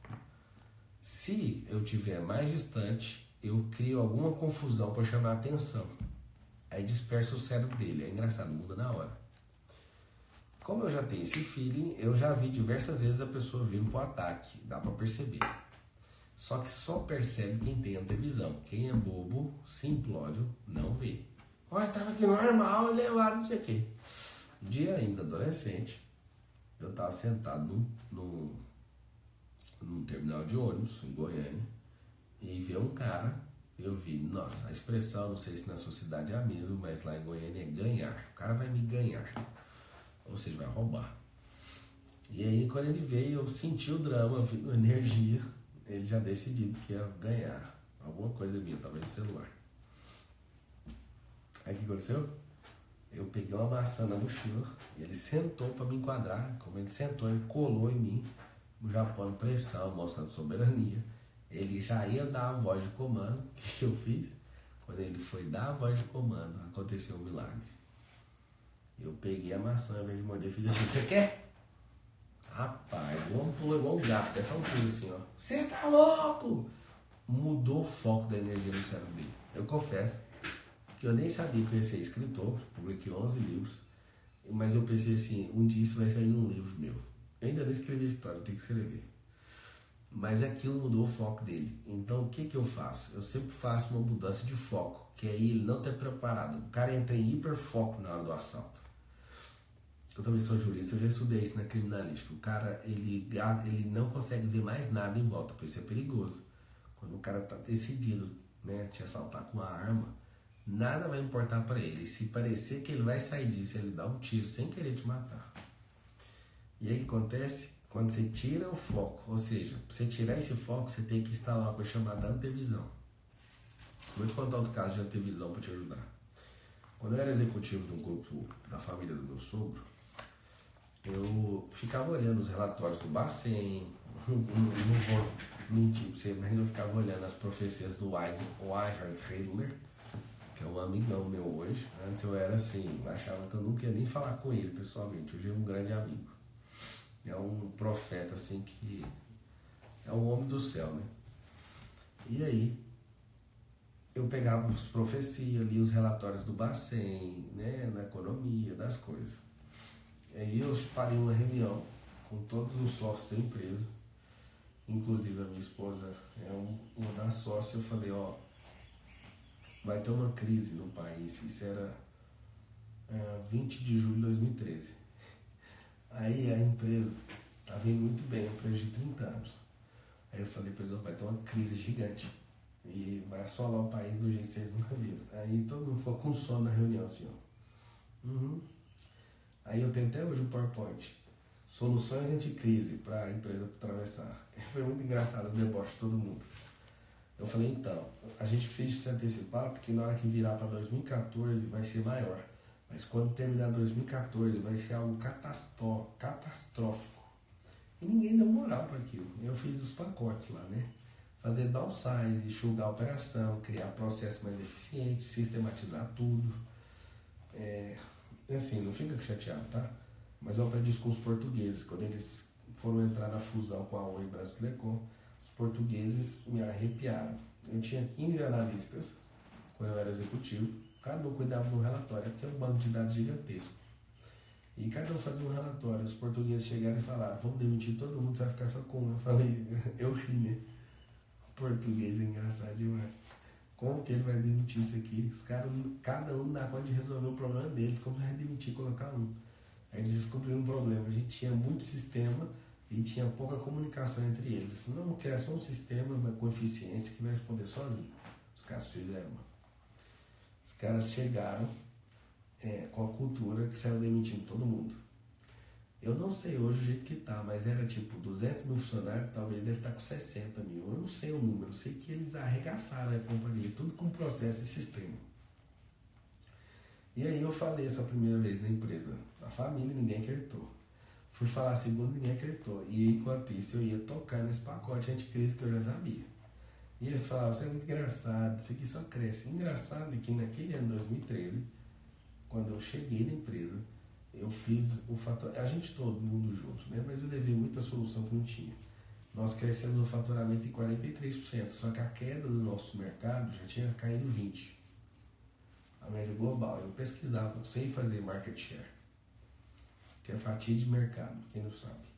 Se eu tiver mais distante, eu crio alguma confusão para chamar a atenção. Aí dispersa o cérebro dele. É engraçado, muda na hora. Como eu já tenho esse feeling, eu já vi diversas vezes a pessoa vindo pro ataque. Dá para perceber. Só que só percebe quem tem antevisão. Quem é bobo, simplório, não vê. Olha, tava aqui normal, levaram não sei o quê. Um dia ainda, adolescente, eu tava sentado num terminal de ônibus, em Goiânia, e vi um cara, eu vi, nossa, a expressão, não sei se na sua cidade é a mesma, mas lá em Goiânia é ganhar. O cara vai me ganhar. Ou seja, vai roubar. E aí, quando ele veio, eu senti o drama, vi a energia, ele já decidido que ia ganhar alguma coisa minha, talvez o celular. Aí o que aconteceu? Eu peguei uma maçã na mochila, ele sentou para me enquadrar. Como ele sentou, ele colou em mim, o Japão pressão, mostrando soberania. Ele já ia dar a voz de comando. O que eu fiz? Quando ele foi dar a voz de comando, aconteceu um milagre. Eu peguei a maçã, ao invés de morder, fiz assim: você quer? Rapaz, o homem pulou igual um gato, dessa altura assim, ó. Você tá louco? Mudou o foco da energia no cérebro dele. Eu confesso que eu nem sabia que eu ia ser escritor, publiquei 11 livros, mas eu pensei assim, um dia isso vai sair num livro meu. Eu ainda não escrevi a história, eu tenho que escrever. Mas aquilo mudou o foco dele. Então o que eu faço? Eu sempre faço uma mudança de foco, que aí ele não está preparado. O cara entra em hiperfoco na hora do assalto. Eu também sou jurista, eu já estudei isso na criminalística. O cara, ele não consegue ver mais nada em volta, por isso é perigoso. Quando o cara está decidido, né, te assaltar com uma arma, nada vai importar para ele. Se parecer que ele vai sair disso, ele dá um tiro sem querer te matar. E aí o que acontece? Quando você tira o foco, ou seja, para você tirar esse foco, você tem que instalar uma coisa chamada antevisão. Vou te contar outro caso de antevisão para te ajudar. Quando eu era executivo de um grupo da família do meu sogro, eu ficava olhando os relatórios do Bacen, não vou mentir para você, mas eu ficava olhando as profecias do Reinhard Heydrich, que é um amigão meu hoje. Antes eu era assim, achava que eu nunca ia nem falar com ele pessoalmente. Hoje é um grande amigo. É um profeta assim que é um homem do céu, né? E aí eu pegava as profecias, lia os relatórios do Bacen, né, na economia, das coisas. E aí eu parei uma reunião com todos os sócios da empresa, inclusive a minha esposa é uma das sócias. Eu falei, ó, vai ter uma crise no país. Isso era 20 de julho de 2013. Aí a empresa tá vindo muito bem, uma empresa de 30 anos. Aí eu falei, pessoal, vai ter uma crise gigante e vai assolar o país do jeito que vocês nunca viram. Aí todo mundo ficou com sono na reunião, assim, ó. Aí eu tenho até hoje um PowerPoint. Soluções anti-crise para a empresa atravessar. Foi muito engraçado o deboche de todo mundo. Eu falei, então, a gente precisa se antecipar, porque na hora que virar para 2014 vai ser maior. Mas quando terminar 2014 vai ser algo catastrófico. E ninguém deu moral para aquilo. Eu fiz os pacotes lá, né? Fazer downsize, enxugar a operação, criar processos mais eficientes, sistematizar tudo. Assim, não fica chateado, tá? Mas eu aprendi isso com os portugueses. Quando eles foram entrar na fusão com a Oi Brasitelecom, os portugueses me arrepiaram. Eu tinha 15 analistas quando eu era executivo. Cada um cuidava de um relatório, porque é um banco de dados gigantesco. E cada um fazia um relatório. Os portugueses chegaram e falaram, vamos demitir todo mundo, você vai ficar só com um. Eu falei, eu ri, né? O português é engraçado demais. Como que ele vai demitir isso aqui? Os caras, cada um dá conta de resolver o problema deles. Como vai demitir e colocar um? Aí eles descobriram um problema. A gente tinha muito sistema e tinha pouca comunicação entre eles. Não, não quero só um sistema com eficiência que vai responder sozinho. Os caras fizeram. Os caras chegaram com a cultura que saiu demitindo todo mundo. Eu não sei hoje o jeito que tá, mas era tipo 200 mil funcionários, talvez deve estar com 60 mil. Eu não sei o número, eu sei que eles arregaçaram a companhia, tudo com processo e sistema. E aí eu falei essa primeira vez na empresa, a família ninguém acreditou. Fui falar a segunda, ninguém acreditou. E enquanto isso eu ia tocar nesse pacote anticrise que eu já sabia. E eles falavam, isso é muito engraçado, isso aqui só cresce. Engraçado é que naquele ano 2013, quando eu cheguei na empresa, eu fiz o fator, a gente todo mundo junto, né? Mas eu levei muita solução que não tinha. Nós crescemos no faturamento em 43%, só que a queda do nosso mercado já tinha caído 20%. A média global. Eu pesquisava, eu sei fazer market share, que é fatia de mercado, quem não sabe.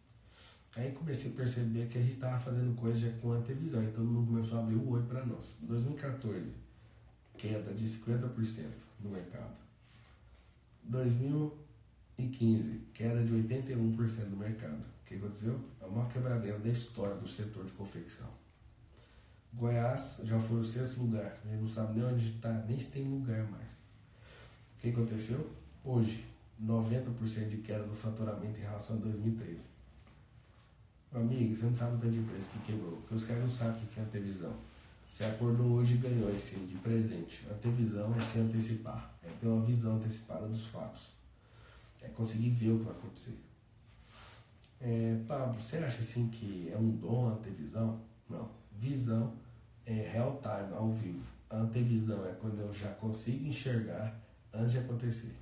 Aí comecei a perceber que a gente estava fazendo coisa já com antevisão, e todo mundo começou a abrir o olho para nós. 2014, queda de 50% no mercado. 2015, queda de 81% do mercado. O que aconteceu? A maior quebradeira da história do setor de confecção. Goiás já foi o 6º lugar, a gente não sabe nem onde está, nem se tem lugar mais. O que aconteceu? Hoje, 90% de queda no faturamento em relação a 2013. Meu amigo, você não sabe o tanto de empresa que quebrou, porque os caras não sabem o que é antevisão. Você acordou hoje e ganhou esse de presente. Antevisão é se antecipar, é ter uma visão antecipada dos fatos, é conseguir ver o que vai acontecer. Pablo, você acha assim que é um dom a antevisão? Não. Visão é real time, ao vivo. A antevisão é quando eu já consigo enxergar antes de acontecer.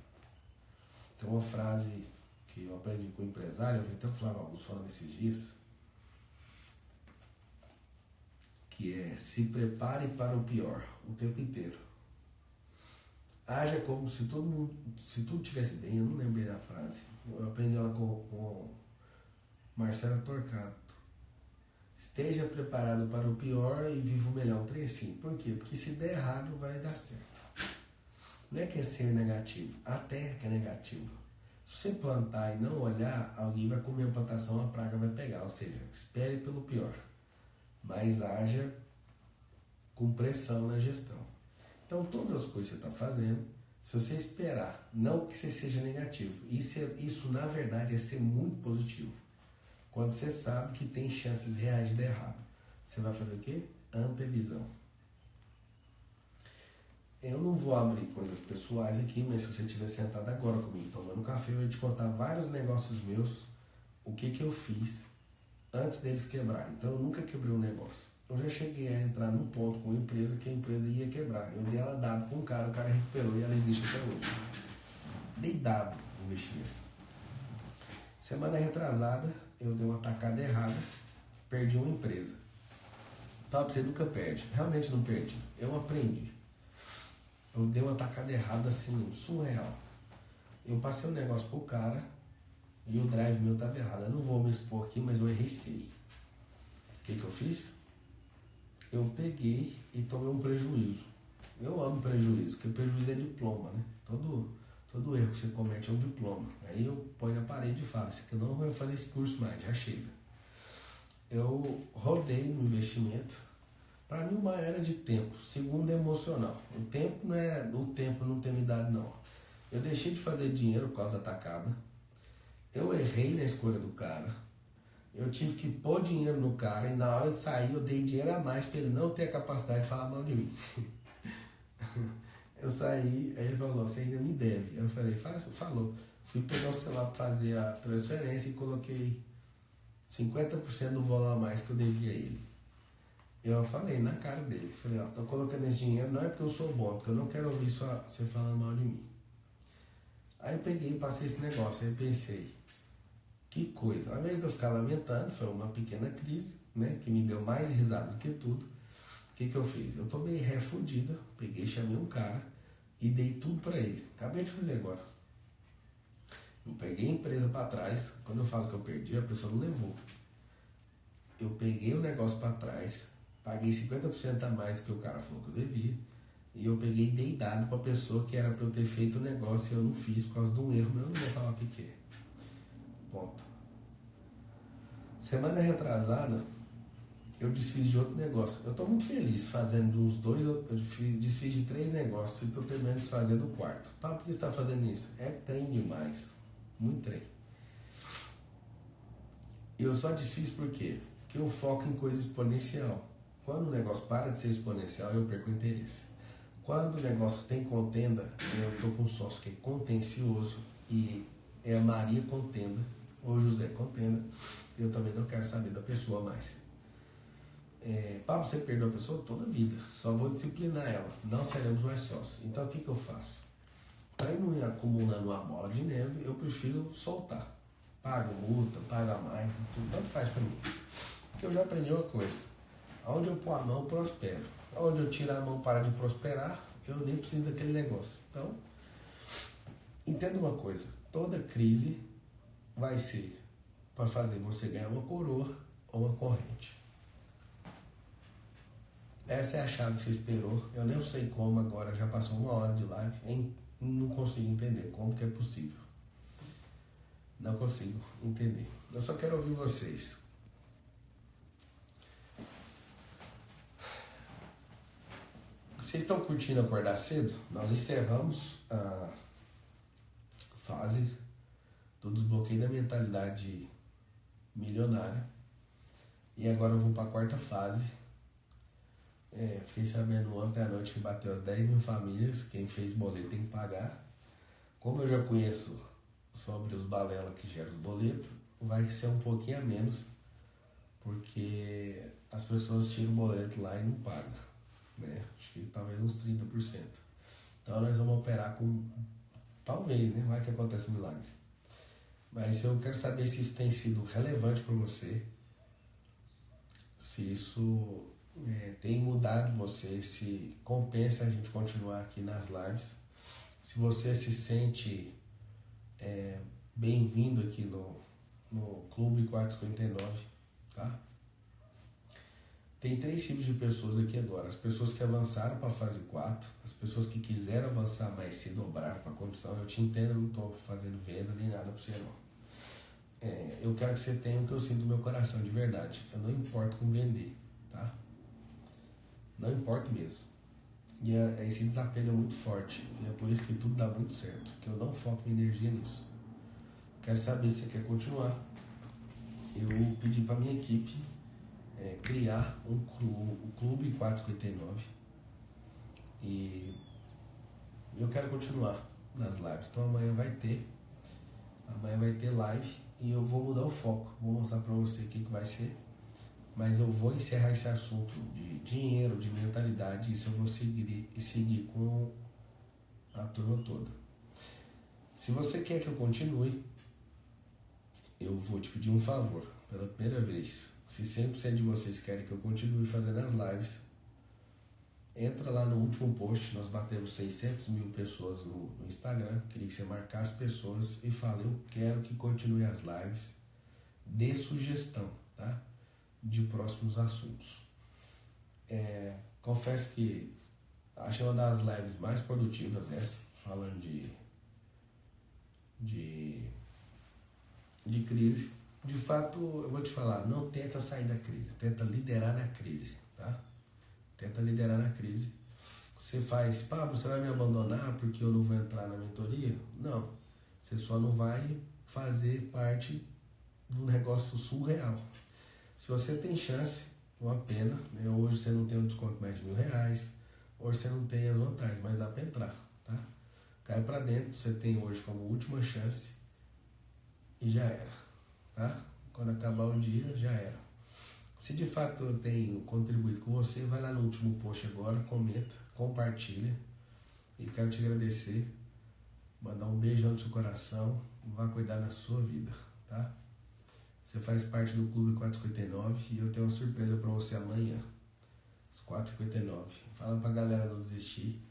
Tem uma frase que eu aprendi com o empresário, eu vi até o Flávio Augusto falando esses dias, que é: se prepare para o pior o tempo inteiro. Haja como se tudo tivesse bem. Eu não lembrei da frase. Eu aprendi ela com Marcelo Torquato. Esteja preparado para o pior e viva o melhor. Um trem assim. Por quê? Porque se der errado, vai dar certo. Não é que é ser negativo. A terra que é negativa. Se você plantar e não olhar, alguém vai comer a plantação, a praga vai pegar. Ou seja, espere pelo pior, mas haja com pressão na gestão. Então, todas as coisas que você está fazendo, se você esperar, não que você seja negativo, isso na verdade é ser muito positivo. Quando você sabe que tem chances reais de dar errado, você vai fazer o quê? Antevisão. Eu não vou abrir coisas pessoais aqui, mas se você estiver sentado agora comigo tomando café, eu vou te contar vários negócios meus, o que eu fiz antes deles quebrarem. Então eu nunca quebrei um negócio. Eu já cheguei a entrar num ponto com uma empresa que a empresa ia quebrar. Eu dei ela dado para um cara, o cara recuperou e ela existe até hoje. Dei dado no investimento. Semana retrasada, eu dei uma tacada errada, perdi uma empresa. Tá, você nunca perde. Realmente não perdi. Eu aprendi. Eu dei uma tacada errada assim, surreal. Eu passei um negócio pro cara e o drive meu estava errado. Eu não vou me expor aqui, mas eu errei feio. O que eu fiz? Eu peguei e tomei um prejuízo. Eu amo prejuízo, porque prejuízo é diploma, né? Todo erro que você comete é um diploma. Aí eu ponho na parede e falo: isso aqui eu não vou fazer esse curso mais, já chega. Eu rodei no investimento. Para mim, uma era de tempo. Segundo, é emocional. O tempo não tem me dado, não. Eu deixei de fazer dinheiro por causa da tacada. Eu errei na escolha do cara. Eu tive que pôr dinheiro no cara e na hora de sair eu dei dinheiro a mais para ele não ter a capacidade de falar mal de mim. Eu saí, aí ele falou: você ainda me deve. Eu falei: falou. Fui pegar o celular para fazer a transferência e coloquei 50% do valor a mais que eu devia a ele. Eu falei na cara dele, falei: ó, tô colocando esse dinheiro não é porque eu sou bom, é porque eu não quero ouvir você falando mal de mim. Aí eu peguei e passei esse negócio, aí eu pensei: que coisa. Ao invés de eu ficar lamentando, foi uma pequena crise, né, que me deu mais risada do que tudo. O que eu fiz? Eu tô meio refudida, peguei, chamei um cara e dei tudo para ele. Acabei de fazer agora. Eu peguei a empresa para trás. Quando eu falo que eu perdi, a pessoa não levou. Eu peguei o negócio para trás, paguei 50% a mais que o cara falou que eu devia, e eu peguei e dei dado para a pessoa que era para eu ter feito o negócio e eu não fiz por causa de um erro meu. Eu não vou falar o que é. Ponto. Semana retrasada, eu desfiz de outro negócio. Eu estou muito feliz fazendo uns 2, eu desfiz de 3 negócios e estou terminando de fazer do 4. Por que você está fazendo isso? É trem demais. Muito trem. E eu só desfiz por quê? Porque eu foco em coisa exponencial. Quando o negócio para de ser exponencial, eu perco o interesse. Quando o negócio tem contenda, eu estou com um sócio que é contencioso e é a Maria Contenda ou José Contenda, eu também não quero saber da pessoa mais. Pablo, você perdeu a pessoa toda a vida, só vou disciplinar ela, não seremos mais sócios. Então o que eu faço? Para ir não ir acumulando uma bola de neve, eu prefiro soltar. Pago multa, paga mais, tudo, tanto faz para mim. Porque eu já aprendi uma coisa. Onde eu pôr a mão, eu prospero. Onde eu tirar a mão, para de prosperar, eu nem preciso daquele negócio. Então, entenda uma coisa. Toda crise vai ser para fazer você ganhar uma coroa ou uma corrente. Essa é a chave que você esperou. Eu nem sei como agora, já passou 1 hora de live, não consigo entender como que é possível. Não consigo entender. Eu só quero ouvir vocês. Vocês estão curtindo acordar cedo? Nós encerramos a fase do desbloqueio da mentalidade milionária. E agora eu vou para a 4ª fase. Fiquei sabendo ontem à noite que bateu as 10 mil famílias. Quem fez boleto tem que pagar. Como eu já conheço sobre os balela que geram os boletos, vai ser um pouquinho a menos, porque as pessoas tiram o boleto lá e não pagam, né? Acho que talvez uns 30%. Então nós vamos operar com, talvez, né? Vai que acontece um milagre. Mas eu quero saber se isso tem sido relevante para você, se isso tem mudado você, se compensa a gente continuar aqui nas lives, se você se sente bem-vindo aqui no Clube 459, tá? Tem 3 tipos de pessoas aqui agora. As pessoas que avançaram para a fase 4, as pessoas que quiseram avançar mais se dobraram para a condição. Eu te entendo, eu não estou fazendo venda nem nada para você não. Eu quero que você tenha o que eu sinto no meu coração de verdade. Eu não importo com vender, tá? Não importa mesmo. E esse desapego é muito forte. E é por isso que tudo dá muito certo. Que eu não foco minha energia nisso. Quero saber se você quer continuar. Eu pedi para minha equipe criar o Clube 459. E eu quero continuar nas lives. Então amanhã vai ter live. E eu vou mudar o foco. Vou mostrar para você o que vai ser. Mas eu vou encerrar esse assunto de dinheiro, de mentalidade. Isso eu vou seguir com a turma toda. Se você quer que eu continue, eu vou te pedir um favor. Pela primeira vez, se 100% de vocês querem que eu continue fazendo as lives, entra lá no último post. Nós batemos 600 mil pessoas no Instagram. Queria que você marcasse pessoas e fale: eu quero que continue as lives. Dê sugestão, tá? De próximos assuntos. Confesso que achei uma das lives mais produtivas essa, falando de crise. De fato, eu vou te falar, não tenta sair da crise, tenta liderar na crise, tá? Tenta liderar na crise. Você faz: Pablo, você vai me abandonar porque eu não vou entrar na mentoria? Não, você só não vai fazer parte do negócio surreal. Se você tem chance, uma pena, né? Hoje você não tem um desconto mais de R$1.000, hoje você não tem as vantagens, mas dá para entrar, tá? Cai para dentro, você tem hoje como última chance e já era, tá? Quando acabar o dia, já era. Se de fato eu tenho contribuído com você, vai lá no último post agora, comenta, compartilha, e quero te agradecer, mandar um beijão no seu coração, vá cuidar da sua vida, tá? Você faz parte do Clube 459 e eu tenho uma surpresa para você amanhã, às 4h59. Fala pra galera não desistir,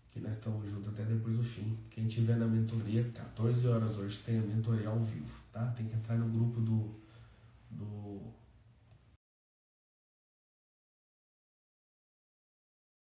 que nós estamos juntos até depois do fim. Quem tiver na mentoria, 14 horas hoje, tem a mentoria ao vivo, tá? Tem que entrar no grupo do